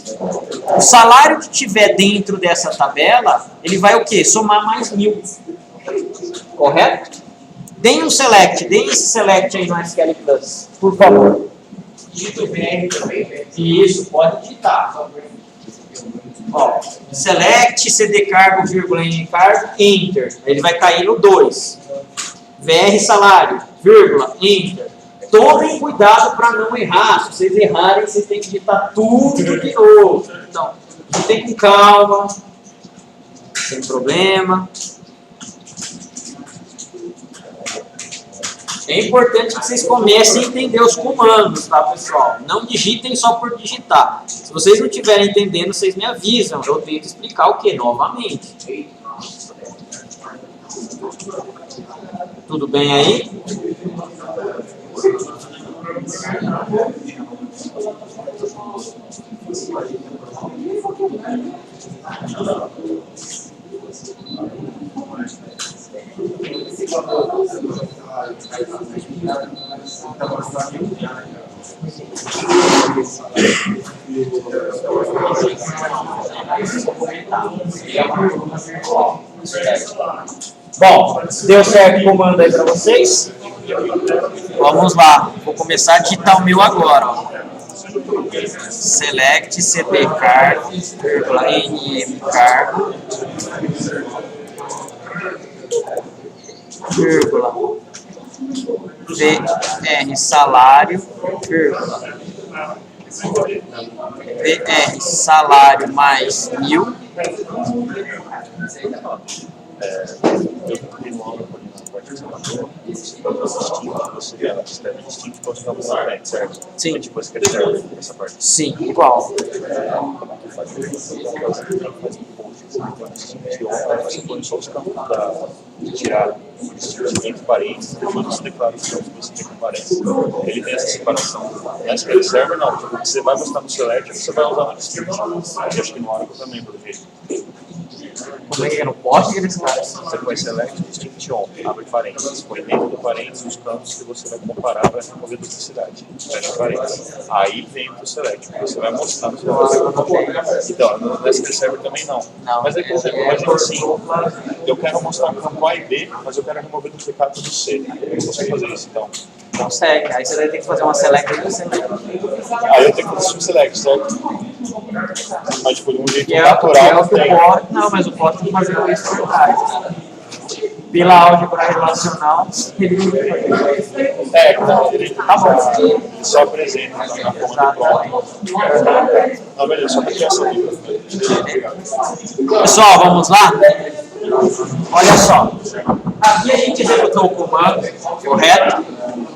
Speaker 2: O salário que tiver dentro dessa tabela, ele vai o quê? Somar mais 1000. Correto? Deem um select, deem esse select aí no SQL Plus, por favor.
Speaker 3: Dito BR também,
Speaker 2: Isso, pode digitar. Ó, select, cd cargo, vírgula, n cargo, enter. Ele vai cair no 2. VR salário, vírgula, enter. Tomem cuidado para não errar. Se vocês errarem, vocês têm que digitar tudo de novo. Então, tem com calma, sem problema. É importante que vocês comecem a entender os comandos, tá, pessoal? Não digitem só por digitar. Se vocês não estiverem entendendo, vocês me avisam. Eu tento explicar o que novamente. Tudo bem aí? Bom, deu certo o comando aí para vocês? Vamos lá, vou começar a digitar o meu agora. Ó. select cd cargo, vírgula, nm cargo, vírgula, vr salário, vírgula, vr salário mais 1000, sim, sim, igual.
Speaker 5: Tirar entre parênteses, depois você declara os campos que você tem com parênteses. Ele tem essa separação. Na SQL Server, não. Você vai mostrar no Select, você vai usar no Description. Eu acho que no Oracle também, pelo jeito.
Speaker 2: Como é que é no post eles fazem?
Speaker 5: Você põe Select Distinction, abre parênteses. Põe dentro do parênteses os campos que você vai comparar para remover duplicidade. Fecha parênteses. Aí vem o Select, que você vai mostrar no Select. Então, no SQL Server também não. Mas é que, por exemplo, imagina assim, eu quero mostrar um campo A e B, mas eu quero remover duplicado do C. Eu não consigo fazer isso, então.
Speaker 2: Consegue, aí você vai ter que fazer uma select do select.
Speaker 5: Aí eu tenho que fazer subselect, certo? Mas tipo, de um jeito
Speaker 2: Que é
Speaker 5: natural
Speaker 2: o que o POT, não, mas o POT tem que fazer isso por trás, cara. Pela álgebra relacional, ele não vai fazer.
Speaker 5: Ele
Speaker 2: Tá bom.
Speaker 5: só apresenta na forma do bloco. Não, beleza, só para criar essa dúvida.
Speaker 2: Pessoal, vamos lá? Olha só. Aqui a gente executou o comando, correto?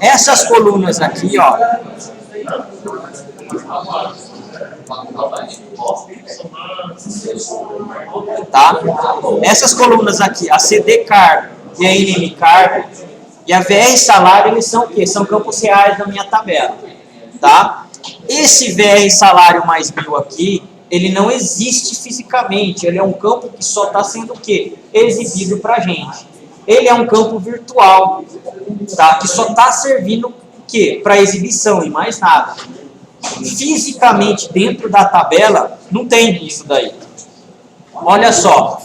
Speaker 2: Essas colunas aqui, ó. Tá? Essas colunas aqui, a CD cargo e a NM cargo e a VR salário, eles são o quê? São campos reais da minha tabela. Tá? Esse VR salário mais 1000 aqui, ele não existe fisicamente, ele é um campo que só está sendo o quê? Exibido para a gente. Ele é um campo virtual, tá? Que só está servindo o quê? Para exibição e mais nada. Fisicamente, dentro da tabela, não tem isso daí. Olha só,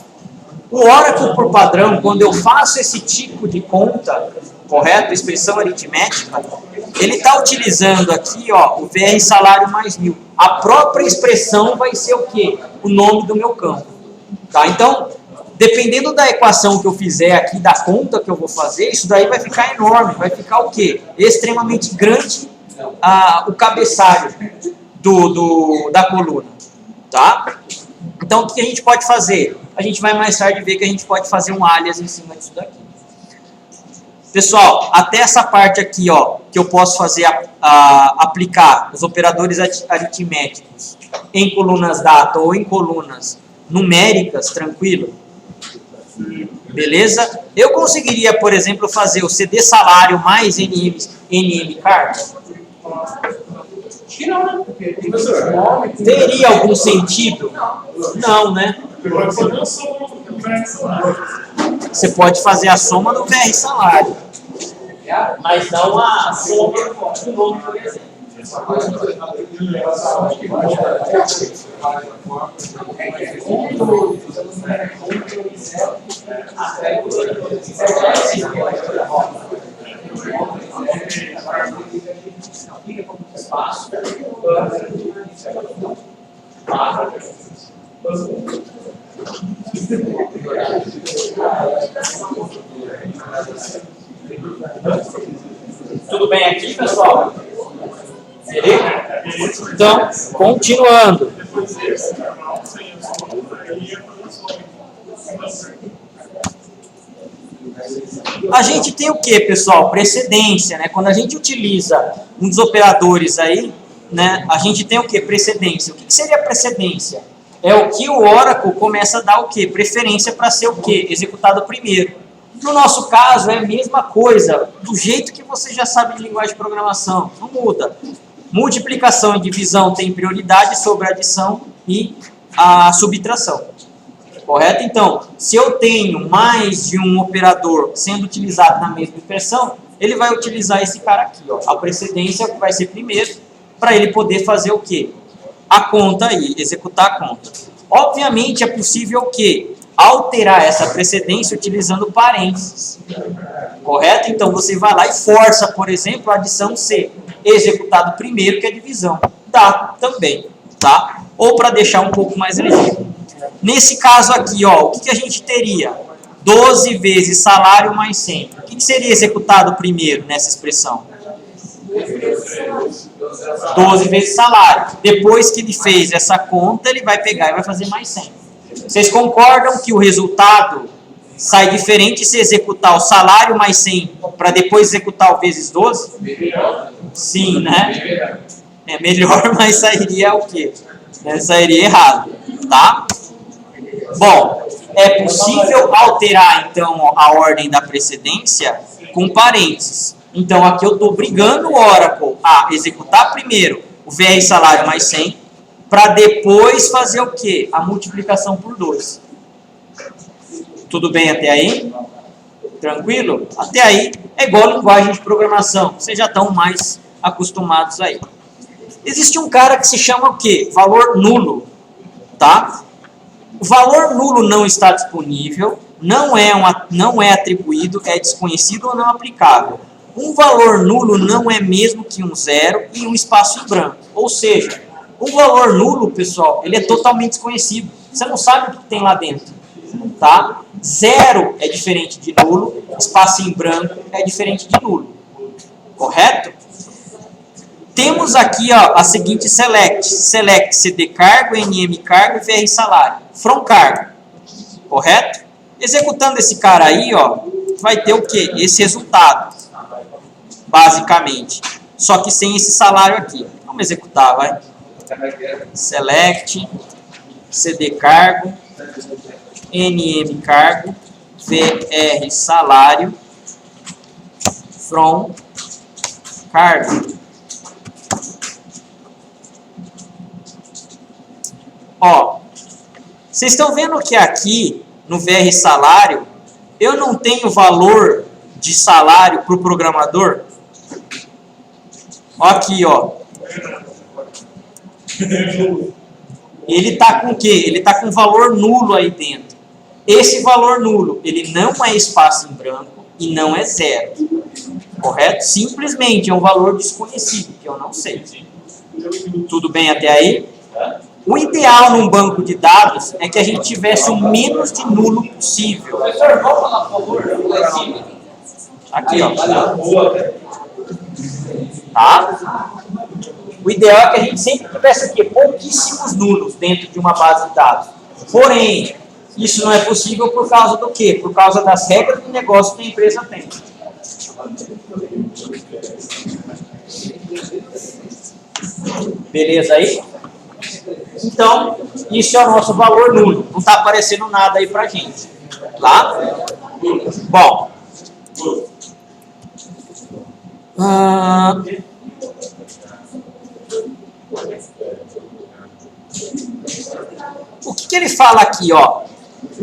Speaker 2: o Oracle, por padrão, quando eu faço esse tipo de conta, correto? Expressão aritmética, ele está utilizando aqui, ó, o VR salário mais 1000. A própria expressão vai ser o quê? O nome do meu campo. Tá? Então, dependendo da equação que eu fizer aqui, da conta que eu vou fazer, isso daí vai ficar enorme, vai ficar o quê? Extremamente grande o cabeçalho da coluna. Tá? Então, o que a gente pode fazer? A gente vai mais tarde ver que a gente pode fazer um alias em cima disso daqui. Pessoal, até essa parte aqui, ó, que eu posso fazer aplicar os operadores aritméticos em colunas data ou em colunas numéricas, tranquilo? Beleza? Eu conseguiria, por exemplo, fazer o CD salário mais NM cargo? Teria algum sentido? Não, né? Você pode fazer a soma do VR salário, mas não a soma do nome, por exemplo. Tudo bem aqui, pessoal? Então, continuando. A gente tem o que, pessoal? Precedência, né? Quando a gente utiliza um dos operadores aí, né? A gente tem o que? Precedência. O que seria precedência? É o que o Oracle começa a dar o que? Preferência para ser o que? Executado primeiro. No nosso caso, é a mesma coisa, do jeito que você já sabe de linguagem de programação, não muda. Multiplicação e divisão tem prioridade sobre a adição e a subtração. Correto? Então, se eu tenho mais de um operador sendo utilizado na mesma expressão, ele vai utilizar esse cara aqui, ó. A precedência vai ser primeiro, para ele poder fazer o quê? A conta aí, executar a conta. Obviamente, é possível o quê? Alterar essa precedência utilizando parênteses. Correto? Então, você vai lá e força, por exemplo, a adição C. Executado primeiro, que é a divisão. Dá também, tá? Ou para deixar um pouco mais legível. Nesse caso aqui, ó, o que a gente teria? 12 vezes salário mais 100. O que seria executado primeiro nessa expressão? 12 vezes salário. Depois que ele fez essa conta, ele vai pegar e vai fazer mais 100. Vocês concordam que o resultado sai diferente se executar o salário mais 100 para depois executar o vezes 12? Sim, né? É melhor, mas sairia o quê? Sairia errado, tá? Bom, é possível alterar, então, a ordem da precedência com parênteses. Então, aqui eu estou obrigando o Oracle a executar primeiro o VR salário mais 100, para depois fazer o quê? A multiplicação por 2. Tudo bem até aí? Tranquilo? Até aí é igual a linguagem de programação. Vocês já estão mais acostumados aí. Existe um cara que se chama o quê? Valor nulo, tá? O valor nulo não está disponível, não é atribuído, é desconhecido ou não aplicável. Um valor nulo não é mesmo que um zero e um espaço em branco. Ou seja, o valor nulo, pessoal, ele é totalmente desconhecido. Você não sabe o que tem lá dentro, tá? Zero é diferente de nulo, espaço em branco é diferente de nulo. Correto? Temos aqui, ó, a seguinte select. Select CD cargo, NM cargo e VR salário. From cargo. Correto? Executando esse cara aí, ó, vai ter o quê? Esse resultado. Basicamente. Só que sem esse salário aqui. Vamos executar, vai. Select CD cargo, NM cargo, VR salário, from cargo. Ó, vocês estão vendo que aqui no VR salário eu não tenho valor de salário para o programador? Ó aqui, ó. Ele está com o quê? Ele está com valor nulo aí dentro. Esse valor nulo, ele não é espaço em branco e não é zero. Correto? Simplesmente é um valor desconhecido, que eu não sei. Tudo bem até aí? O ideal num banco de dados é que a gente tivesse o menos de nulo possível.
Speaker 3: Professor, vamos falar, por favor,
Speaker 2: Aqui, ó. Tá? O ideal é que a gente sempre tivesse o quê? Pouquíssimos nulos dentro de uma base de dados. Porém, isso não é possível por causa do quê? Por causa das regras do negócio que a empresa tem. Beleza aí? Então, isso é o nosso valor nulo. Não está aparecendo nada aí pra gente. Tá? Bom. O que ele fala aqui, ó?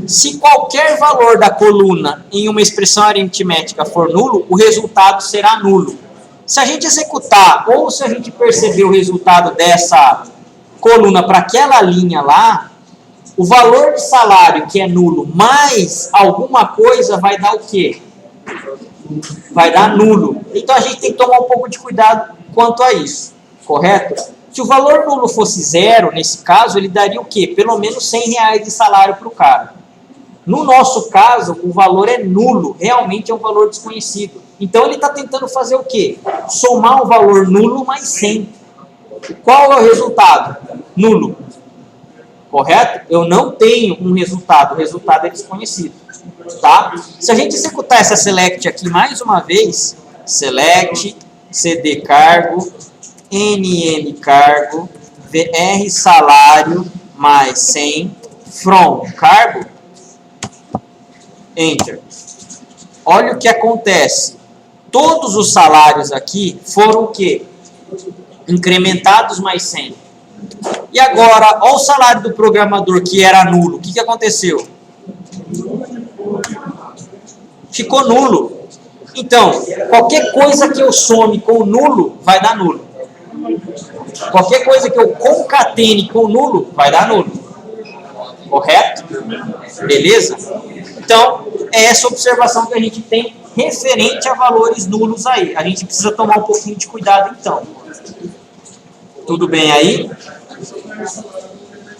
Speaker 2: Se qualquer valor da coluna em uma expressão aritmética for nulo, o resultado será nulo. Se a gente executar ou se a gente perceber o resultado dessa coluna para aquela linha lá, o valor de salário que é nulo mais alguma coisa vai dar o quê? Vai dar nulo. Então a gente tem que tomar um pouco de cuidado quanto a isso, correto? Se o valor nulo fosse zero, nesse caso, ele daria o quê? Pelo menos R$100 de salário para o cara. No nosso caso, o valor é nulo, realmente é um valor desconhecido. Então ele está tentando fazer o quê? Somar o valor nulo mais 100. Qual é o resultado? Nulo. Correto? Eu não tenho um resultado, o resultado é desconhecido. Tá? Se a gente executar essa select aqui mais uma vez, select, CD cargo, NM cargo, VR salário mais 100, from cargo, enter. Olha o que acontece. Todos os salários aqui foram o quê? Incrementados mais 100. E agora, olha o salário do programador que era nulo. O que aconteceu? Ficou nulo. Então, qualquer coisa que eu some com nulo, vai dar nulo. Qualquer coisa que eu concatene com nulo, vai dar nulo. Correto? Beleza? Então, é essa observação que a gente tem referente a valores nulos aí. A gente precisa tomar um pouquinho de cuidado, então. Tudo bem aí?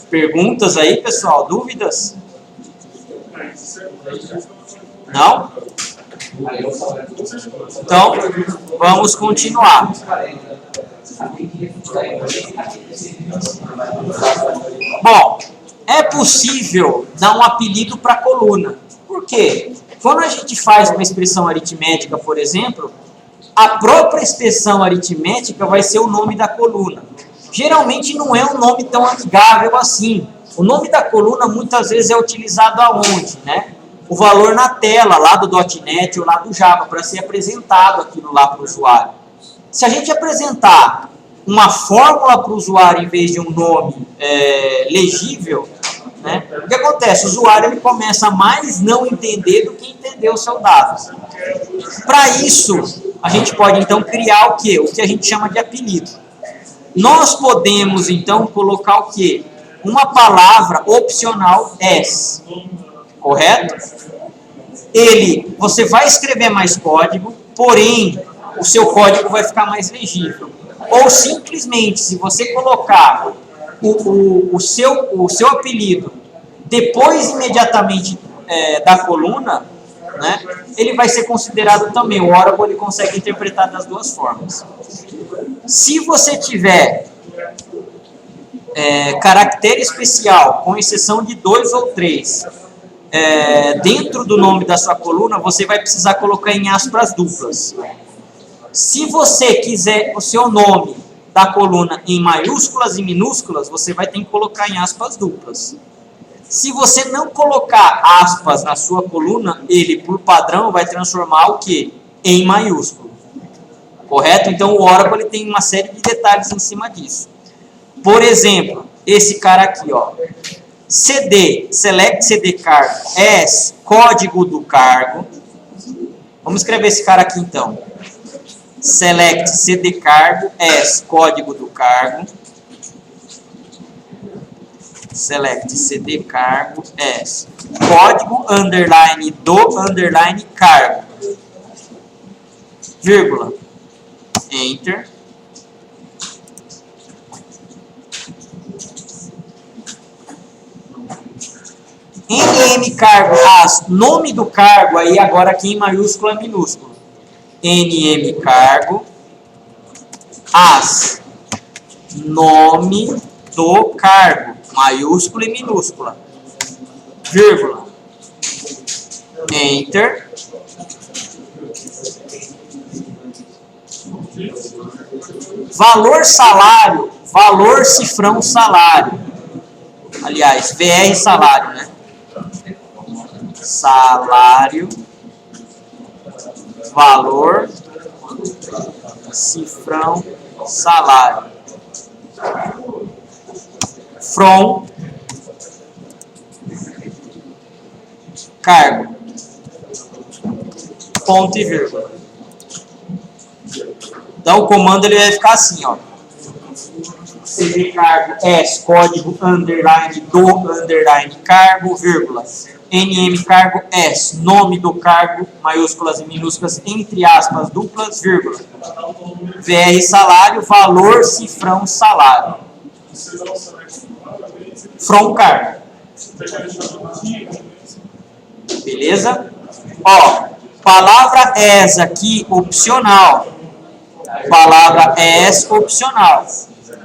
Speaker 2: Perguntas aí, pessoal? Dúvidas? Não? Então, vamos continuar. Bom, é possível dar um apelido para a coluna. Por quê? Quando a gente faz uma expressão aritmética, por exemplo, a própria expressão aritmética vai ser o nome da coluna. Geralmente não é um nome tão amigável assim. O nome da coluna muitas vezes é utilizado aonde, né? O valor na tela, lá do .NET ou lá do Java, para ser apresentado aquilo lá para o usuário. Se a gente apresentar uma fórmula para o usuário em vez de um nome legível, né, o que acontece? O usuário ele começa a mais não entender do que entender o seu dado. Para isso, a gente pode então criar o quê? O que a gente chama de apelido. Nós podemos então colocar o quê? Uma palavra opcional as. Correto? Você vai escrever mais código, porém o seu código vai ficar mais legível. Ou simplesmente, se você colocar o seu apelido depois imediatamente da coluna, né, ele vai ser considerado também. O Oracle ele consegue interpretar das duas formas. Se você tiver caractere especial, com exceção de 2 ou 3, dentro do nome da sua coluna, você vai precisar colocar em aspas duplas. Se você quiser o seu nome da coluna em maiúsculas e minúsculas, você vai ter que colocar em aspas duplas. Se você não colocar aspas na sua coluna, ele, por padrão, vai transformar o quê? Em maiúsculo. Correto? Então, o Oracle ele tem uma série de detalhes em cima disso. Por exemplo, esse cara aqui, ó. Select CD cargo as código do cargo. Vamos escrever esse cara aqui, então. Select CD cargo as código do cargo. Select CD cargo as código underline do underline cargo. Vírgula. Enter. NM cargo as nome do cargo, aí agora aqui em maiúscula e minúsculo. NM cargo as nome do cargo, maiúscula e minúscula, vírgula, enter, valor salário, valor cifrão salário, aliás, VR salário, né? Salário, valor, cifrão, salário. From, cargo, ponto e vírgula. Então o comando ele vai ficar assim, ó. CD cargo as código underline do underline cargo, vírgula. NM cargo as nome do cargo, maiúsculas e minúsculas, entre aspas duplas, vírgula. VR salário, valor cifrão salário. From cargo. Beleza? Ó, palavra as aqui opcional. Palavra as opcional.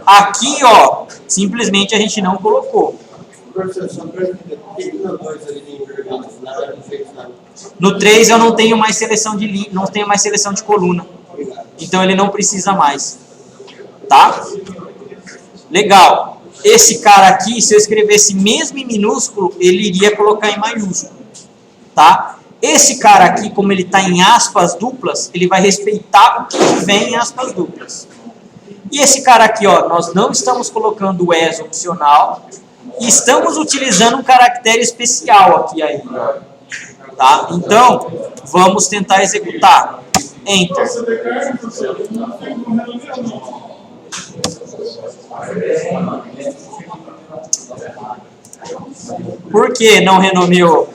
Speaker 2: Aqui, ó, simplesmente a gente não colocou. No 3 eu não tenho mais seleção de linha, não tenho mais seleção de coluna. Então ele não precisa mais. Tá? Legal. Esse cara aqui, se eu escrevesse mesmo em minúsculo, ele iria colocar em maiúsculo. Tá? Esse cara aqui, como ele está em aspas duplas, ele vai respeitar o que vem em aspas duplas. E esse cara aqui, ó, nós não estamos colocando o as opcional e estamos utilizando um caractere especial aqui ainda. Tá? Então, vamos tentar executar. Enter. Por que não renomeou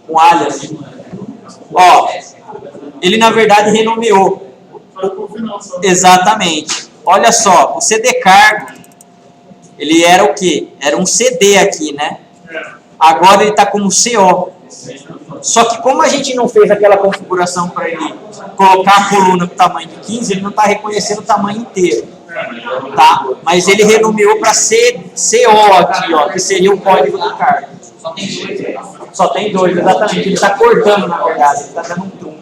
Speaker 2: um alias? Ó, ele na verdade renomeou. Exatamente. olha só, o CD cargo, ele era o quê? Era um CD aqui, né? Agora ele está como CO. Só que como a gente não fez aquela configuração para ele colocar a coluna com tamanho de 15, ele não está reconhecendo o tamanho inteiro. Tá? Mas ele renomeou para CO aqui, ó, que seria o código do cargo. Só tem dois, exatamente. Ele está cortando, na verdade. Ele está dando um trunco.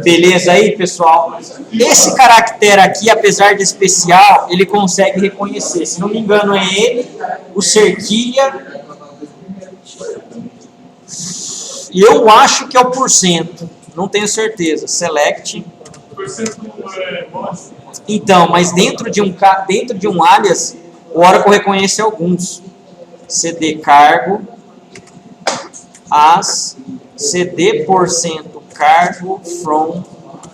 Speaker 2: Beleza aí, pessoal? Esse caractere aqui, apesar de especial, ele consegue reconhecer. Se não me engano, é ele, o cerquilha. E eu acho que é o %. Não tenho certeza. Select. Então, mas dentro de um alias, o Oracle reconhece alguns. CD cargo, as, CD % cargo, from,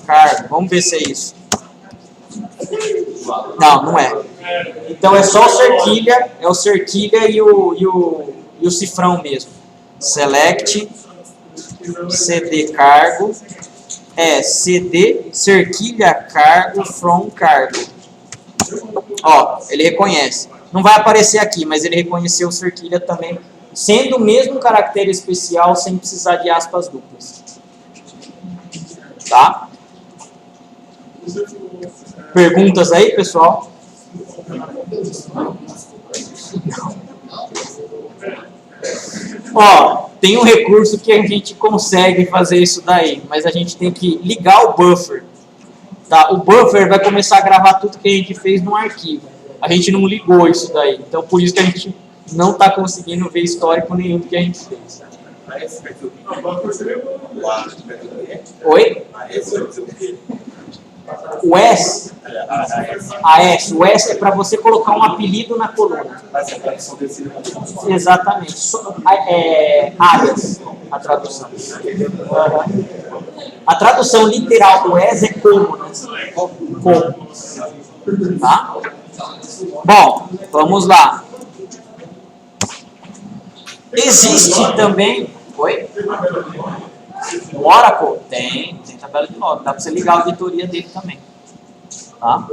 Speaker 2: cargo. Vamos ver se é isso. Não, não é. Então é só o cerquilha e o cifrão mesmo. Select, CD cargo, CD, cerquilha cargo, from cargo. Ó, ele reconhece. Não vai aparecer aqui, mas ele reconheceu o cerquilha também, sendo o mesmo caractere especial, sem precisar de aspas duplas. Tá? Perguntas aí, pessoal? Ó, tem um recurso que a gente consegue fazer isso daí, mas a gente tem que ligar o buffer. Tá? O buffer vai começar a gravar tudo que a gente fez num arquivo. A gente não ligou isso daí, então por isso que a gente não está conseguindo ver histórico nenhum do que a gente fez. Oi? O S? O S é para você colocar um apelido na coluna. Exatamente. Áreas, a tradução. A tradução literal do S é como, né? Como. Tá? Bom, vamos lá. Existe também... Oi? O Oracle? Tem tabela de nome. Dá para você ligar a auditoria dele também. Tá?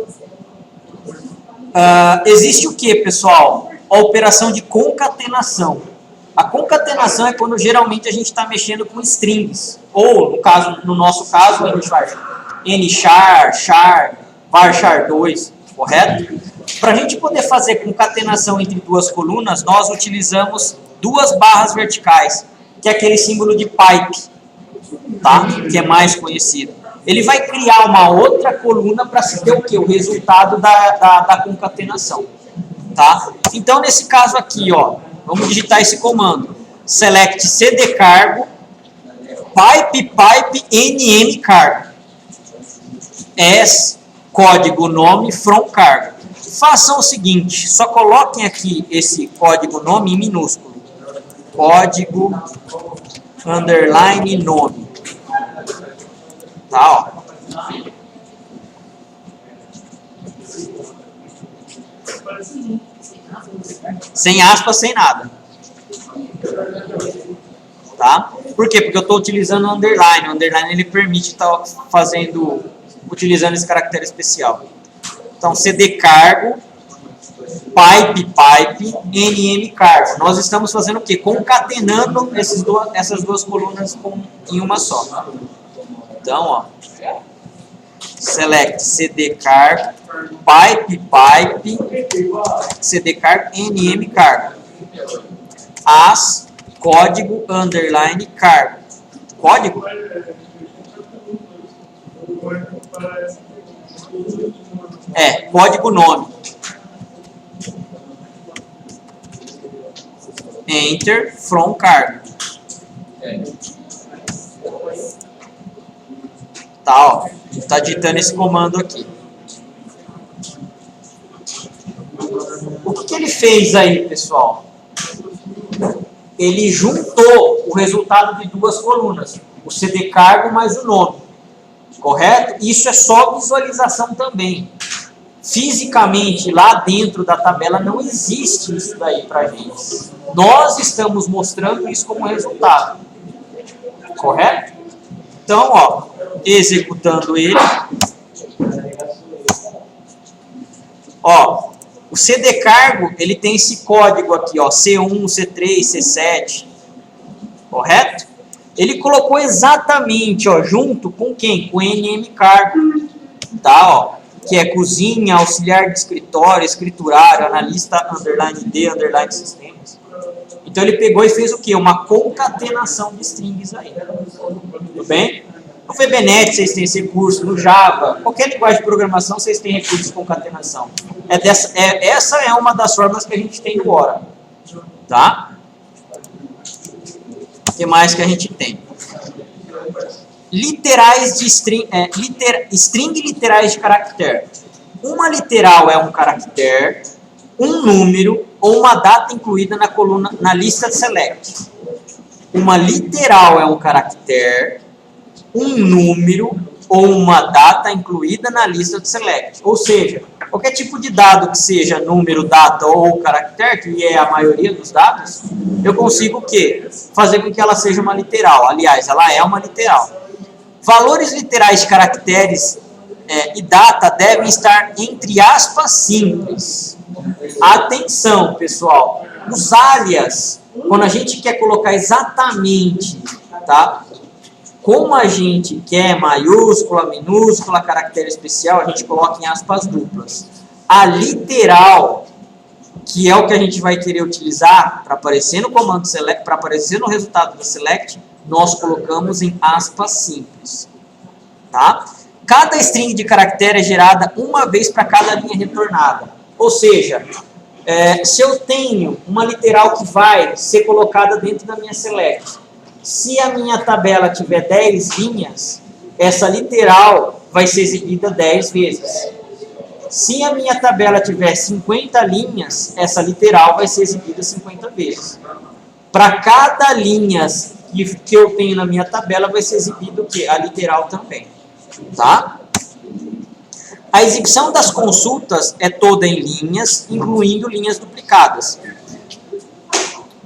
Speaker 2: Existe o que, pessoal? A operação de concatenação. A concatenação é quando geralmente a gente está mexendo com strings. Ou, no nosso caso, nchar, char, varchar 2. Correto? Para a gente poder fazer concatenação entre duas colunas, nós utilizamos duas barras verticais, que é aquele símbolo de pipe, tá? Que é mais conhecido. Ele vai criar uma outra coluna para se ter o quê? O resultado da concatenação. Tá? Então, nesse caso aqui, ó, vamos digitar esse comando. Select CD cargo, pipe nm cargo. As, código nome, from cargo. Façam o seguinte, só coloquem aqui esse código nome em minúsculo. Código underline nome. Tá, ó. Sem aspas, sem nada. Tá? Por quê? Porque eu estou utilizando o underline. O underline ele permite estar utilizando esse caractere especial. Então, CD cargo, pipe, nm cargo. Nós estamos fazendo o quê? Concatenando essas duas colunas em uma só. Então, ó. Select CD cargo, pipe, CD cargo, nm cargo. As, código, underline, cargo. Código? Código nome. Enter, from cargo. Tá, ó. Tá digitando esse comando aqui. O que ele fez aí, pessoal? Ele juntou o resultado de duas colunas. O CD cargo mais o nome. Correto? Isso é só visualização também. Fisicamente, lá dentro da tabela, não existe isso daí pra gente. Nós estamos mostrando isso como resultado. Correto? Então, ó, executando ele, Ó, o CD cargo, ele tem esse código aqui, ó, C1, C3, C7, correto? Ele colocou exatamente, ó, junto com quem? Com o NM cargo, tá, ó, que é cozinha, auxiliar de escritório, escriturário, analista, underline D, underline sistemas. Então ele pegou e fez o quê? Uma concatenação de strings aí, tudo bem? No VBNet vocês têm esse recurso, no Java, qualquer linguagem de programação vocês têm recurso de concatenação. Essa é uma das formas que a gente tem no Oracle, tá? O que mais que a gente tem? Literais de string literais de caractere. Uma literal é um caractere, um número ou uma data incluída na coluna, na lista select. Uma literal é um caractere, um número ou uma data incluída na lista de select. Ou seja, qualquer tipo de dado que seja número, data ou caractere, que é a maioria dos dados, eu consigo o quê? Fazer com que ela seja uma literal. Aliás, ela é uma literal. Valores literais de caracteres e data devem estar entre aspas simples. Atenção, pessoal. Os alias, quando a gente quer colocar exatamente, tá? Como a gente quer maiúscula, minúscula, caractere especial, a gente coloca em aspas duplas. A literal, que é o que a gente vai querer utilizar para aparecer no comando select, para aparecer no resultado da select, nós colocamos em aspas simples. Tá? Cada string de caractere é gerada uma vez para cada linha retornada. Ou seja, se eu tenho uma literal que vai ser colocada dentro da minha select, se a minha tabela tiver 10 linhas, essa literal vai ser exibida 10 vezes. Se a minha tabela tiver 50 linhas, essa literal vai ser exibida 50 vezes. Para cada linha que eu tenho na minha tabela, vai ser exibido o quê? A literal também. Tá? A exibição das consultas é toda em linhas, incluindo linhas duplicadas.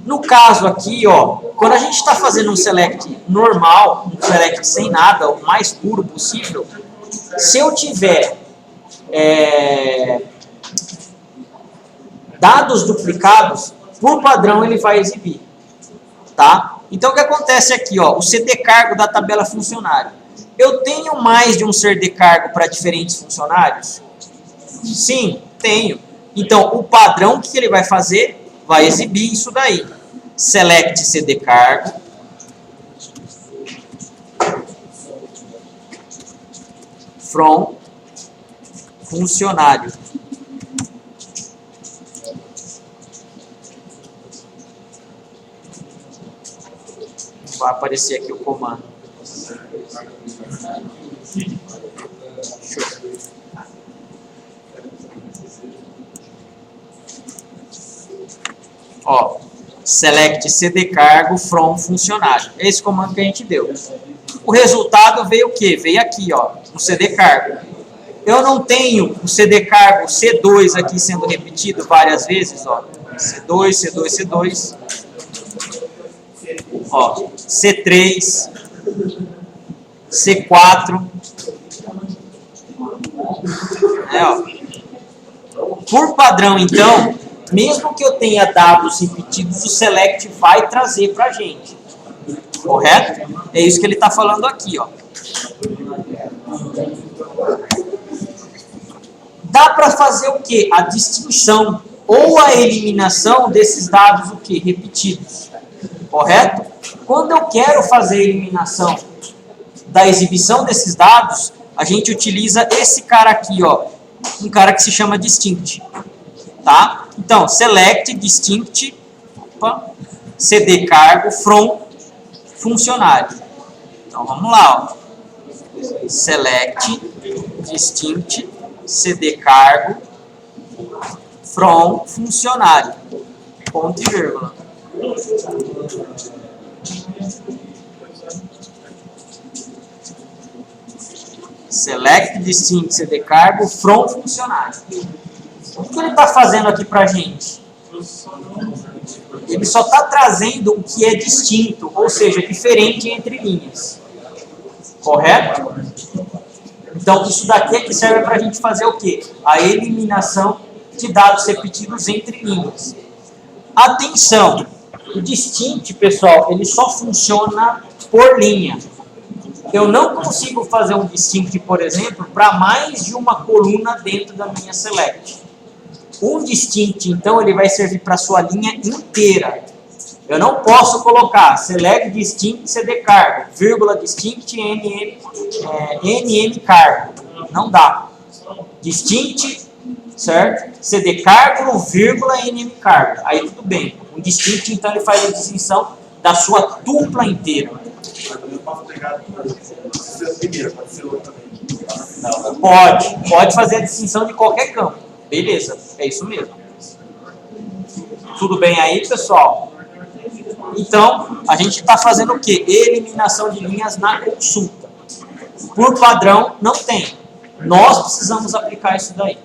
Speaker 2: No caso aqui, ó, quando a gente está fazendo um select normal, um select sem nada, o mais puro possível, se eu tiver dados duplicados, por padrão ele vai exibir. Tá? Então o que acontece aqui, ó, o CD cargo da tabela funcionário. Eu tenho mais de um CD cargo para diferentes funcionários? Sim, tenho. Então o padrão, o que ele vai fazer? Vai exibir isso daí. Select CD cargo. From funcionário. Vai aparecer aqui o comando. Ó, select CD cargo from funcionário. Esse comando que a gente deu. O resultado veio o quê? Veio aqui, ó, no CD cargo. Eu não tenho o CD cargo C2 aqui sendo repetido várias vezes, ó. C2, C2, C2. Ó, C3, C4. Ó. Por padrão, então, mesmo que eu tenha dados repetidos, o select vai trazer para a gente. Correto? É isso que ele está falando aqui, ó. Dá para fazer o quê? A distinção ou a eliminação desses dados o quê? Repetidos. Correto? Quando eu quero fazer a eliminação da exibição desses dados, a gente utiliza esse cara aqui, ó, um cara que se chama distinct, tá? Então, select distinct CD cargo from funcionário. Então, vamos lá, ó. Select distinct CD cargo from funcionário. Ponto e vírgula. Select distinct CD cargo from funcionário. O que ele está fazendo aqui para a gente? Ele só está trazendo o que é distinto, ou seja, diferente entre linhas. Correto? Então, isso daqui é que serve para a gente fazer o quê? A eliminação de dados repetidos entre linhas. Atenção, o distinct, pessoal, ele só funciona por linha. Eu não consigo fazer um distinct, por exemplo, para mais de uma coluna dentro da minha select. Um distinct, então, ele vai servir para a sua linha inteira. Eu não posso colocar select distinct cd cargo, vírgula distinct nm cargo. Não dá. Distinct, certo? cd cargo, vírgula nm cargo. Aí tudo bem. Um distinct, então, ele faz a distinção da sua tupla inteira.
Speaker 1: Eu posso pegar a primeira, pode ser outra também.
Speaker 2: Pode fazer a distinção de qualquer campo. Beleza, é isso mesmo. Tudo bem aí, pessoal? Então, a gente está fazendo o quê? Eliminação de linhas na consulta. Por padrão, não tem. Nós precisamos aplicar isso daí.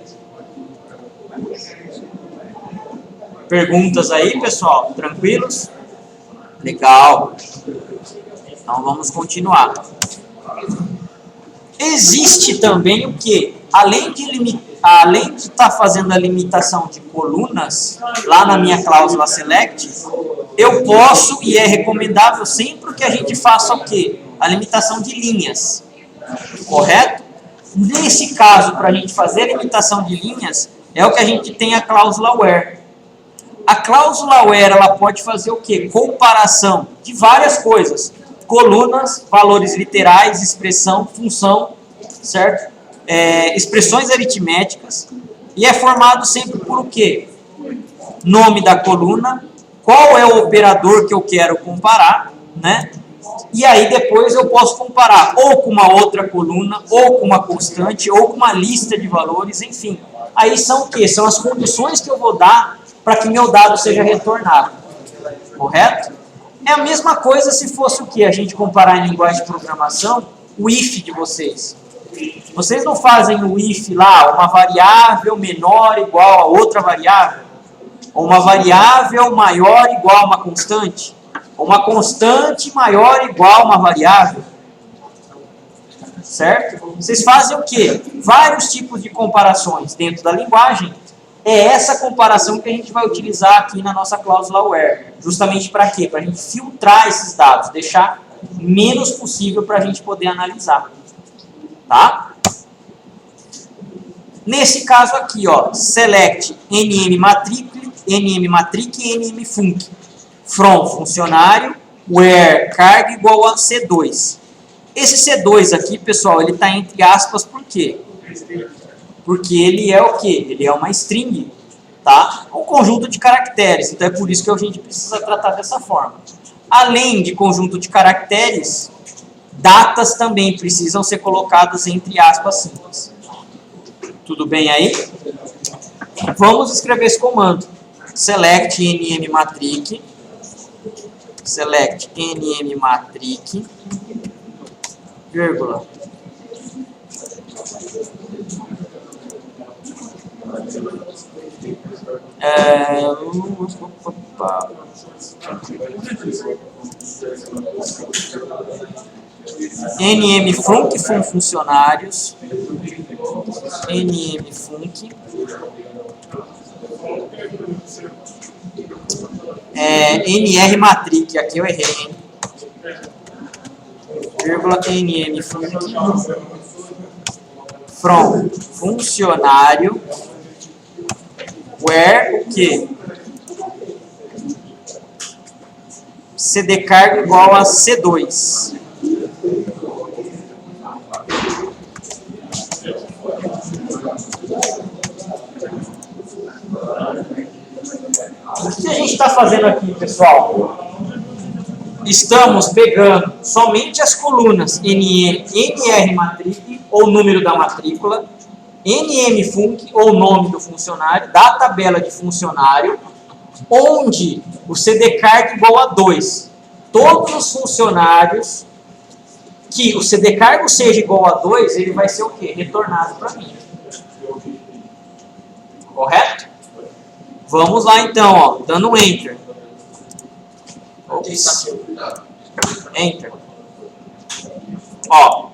Speaker 2: Perguntas aí, pessoal? Tranquilos? Legal. Então, vamos continuar. Existe também o quê? Além de estar fazendo a limitação de colunas, lá na minha cláusula select, eu posso, e é recomendável sempre que a gente faça o quê? A limitação de linhas. Correto? Nesse caso, para a gente fazer a limitação de linhas, é o que a gente tem a cláusula where. A cláusula where, ela pode fazer o quê? Comparação de várias coisas. Colunas, valores literais, expressão, função, certo? Expressões aritméticas. E é formado sempre por o quê? Nome da coluna, qual é o operador que eu quero comparar, né? E aí depois eu posso comparar ou com uma outra coluna, ou com uma constante, ou com uma lista de valores, enfim. Aí são o quê? São as condições que eu vou dar para que meu dado seja retornado. Correto? É a mesma coisa se fosse o quê? A gente comparar em linguagem de programação, o if de vocês. Vocês não fazem o if lá, uma variável menor igual a outra variável? Ou uma variável maior igual a uma constante? Ou uma constante maior igual a uma variável? Certo? Vocês fazem o quê? Vários tipos de comparações dentro da linguagem. É essa comparação que a gente vai utilizar aqui na nossa cláusula where. Justamente para quê? Para a gente filtrar esses dados, deixar menos possível para a gente poder analisar. Tá? Nesse caso aqui, ó, select nm matric e nm func. From funcionário, where carga igual a C2. Esse C2 aqui, pessoal, ele está entre aspas por quê? Porque ele é o quê? Ele é uma string, tá? Um conjunto de caracteres, então é por isso que a gente precisa tratar dessa forma. Além de conjunto de caracteres, datas também precisam ser colocadas entre aspas simples. Tudo bem aí? Vamos escrever esse comando. Select nm matric, select nm matric, vírgula. nm func from funcionários, nm func, nr matric, aqui eu errei, hein? Vírgula nm func from funcionário, where o quê? cd carga igual a C2. O que a gente está fazendo aqui, pessoal? Estamos pegando somente as colunas nr matric, ou número da matrícula, nm func, ou nome do funcionário, da tabela de funcionário, onde o cd carga igual a 2. Todos os funcionários que o cd cargo seja igual a 2, ele vai ser o quê? Retornado para mim. Correto? Vamos lá então, ó, dando um Enter. Ops. Enter. Ó,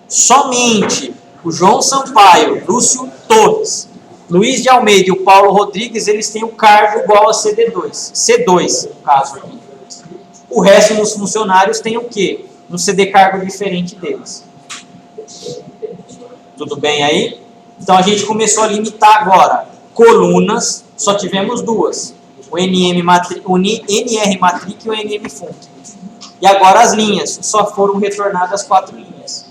Speaker 2: somente o João Sampaio, Lúcio Torres Luiz de Almeida e o Paulo Rodrigues, eles têm o cargo igual a C2, no caso aqui. O resto dos funcionários tem o quê? Um CD cargo diferente deles. Tudo bem aí? Então a gente começou a limitar agora. Colunas, só tivemos duas. O NR Matric e o NM Func. E agora as linhas, só foram retornadas 4 linhas.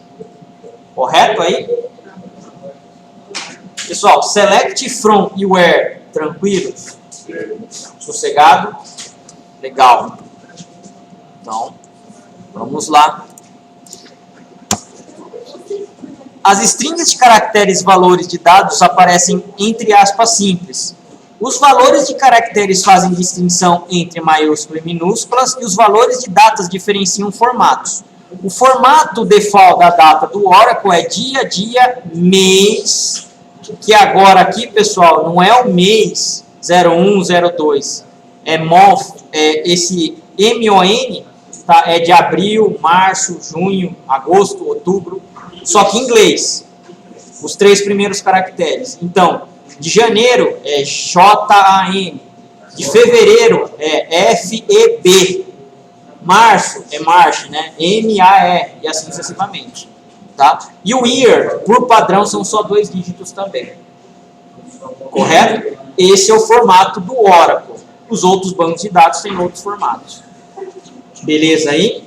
Speaker 2: Correto aí? Pessoal, select from e where, tranquilos? Sossegado? Legal. Então, vamos lá. As strings de caracteres valores de dados aparecem entre aspas simples. Os valores de caracteres fazem distinção entre maiúsculas e minúsculas e os valores de datas diferenciam formatos. O formato default da data do Oracle é dia, mês, que agora aqui, pessoal, não é o mês 01, 02, é month, esse MON, tá? É de abril, março, junho, agosto, outubro, só que em inglês, os 3 primeiros caracteres. Então, de janeiro é JAN, de fevereiro é FEB, março é March, né? MAE, e assim sucessivamente. Tá? E o year, por padrão, são só 2 dígitos também. Correto? Esse é o formato do Oracle. Os outros bancos de dados têm outros formatos. Beleza aí?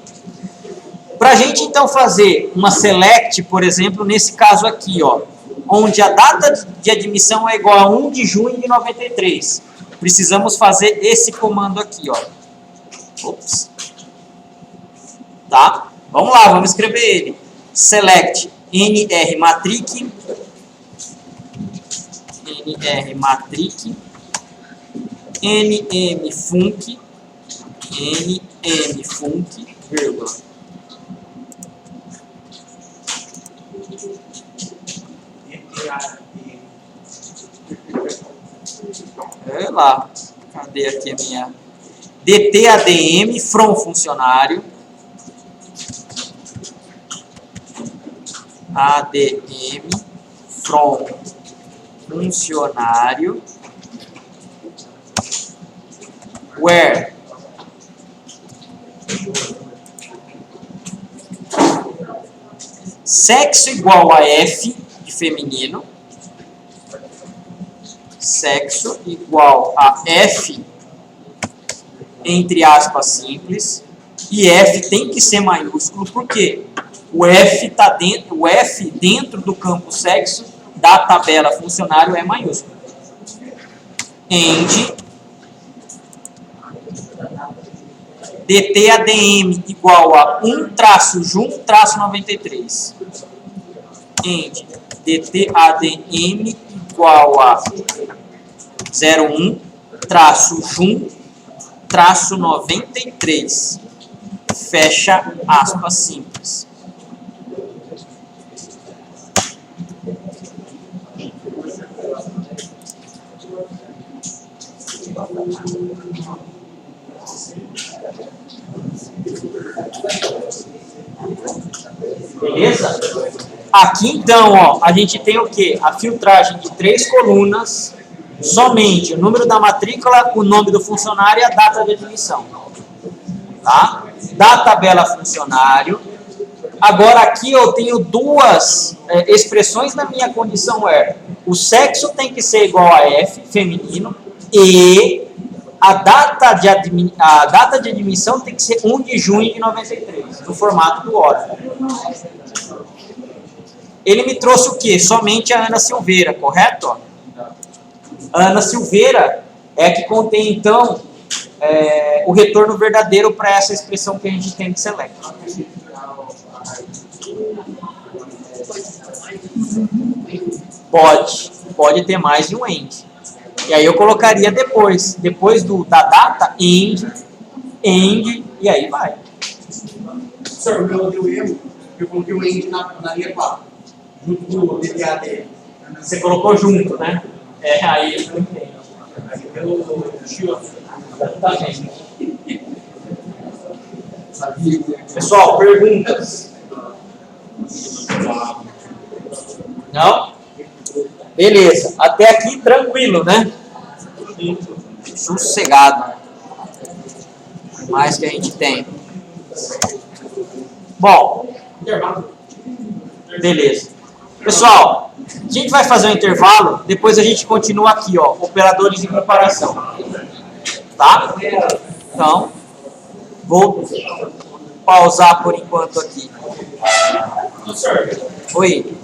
Speaker 2: Para a gente, então, fazer uma select, por exemplo, nesse caso aqui, ó, onde a data de admissão é igual a 1 de junho de 93. Precisamos fazer esse comando aqui, ó. Ops. Tá? Vamos lá, vamos escrever ele. Select NR Matric, NM Func, vírgula. Olha lá, cadê aqui a minha? DTADM from funcionário. ADM from funcionário where sexo igual a F de feminino, sexo igual a F entre aspas simples, e F tem que ser maiúsculo, por quê? O F dentro do campo sexo da tabela funcionário é maiúsculo. End DTADM igual a 1-jun-93. End DTADM igual a 01-jun-93. Fecha aspas simples. Beleza? Aqui então, ó, a gente tem o que? A filtragem de 3 colunas, somente o número da matrícula, o nome do funcionário e a data de admissão. Tá? Da tabela funcionário. Agora aqui eu tenho 2 expressões na minha condição where. O sexo tem que ser igual a F, feminino, e a data de admissão tem que ser 1 de junho de 93, no formato do Oracle. Ele me trouxe o quê? Somente a Ana Silveira, correto? Ó. A Ana Silveira é a que contém, então, o retorno verdadeiro para essa expressão que a gente tem de select. Pode ter mais de um end. E aí eu colocaria depois da data, end, e aí vai.
Speaker 1: Senhor, o meu deu erro, eu coloquei o end na linha 4, junto com o DTAD.
Speaker 2: Você colocou junto, né? Aí eu não entendo.
Speaker 1: Aí pelo tio.
Speaker 2: Exatamente. Pessoal, perguntas? Não? Beleza. Até aqui tranquilo, né? Sossegado. O mais que a gente tem. Bom. Beleza. Pessoal, a gente vai fazer um intervalo, depois a gente continua aqui, ó, operadores de comparação. Tá? Então, vou pausar por enquanto aqui. Oi.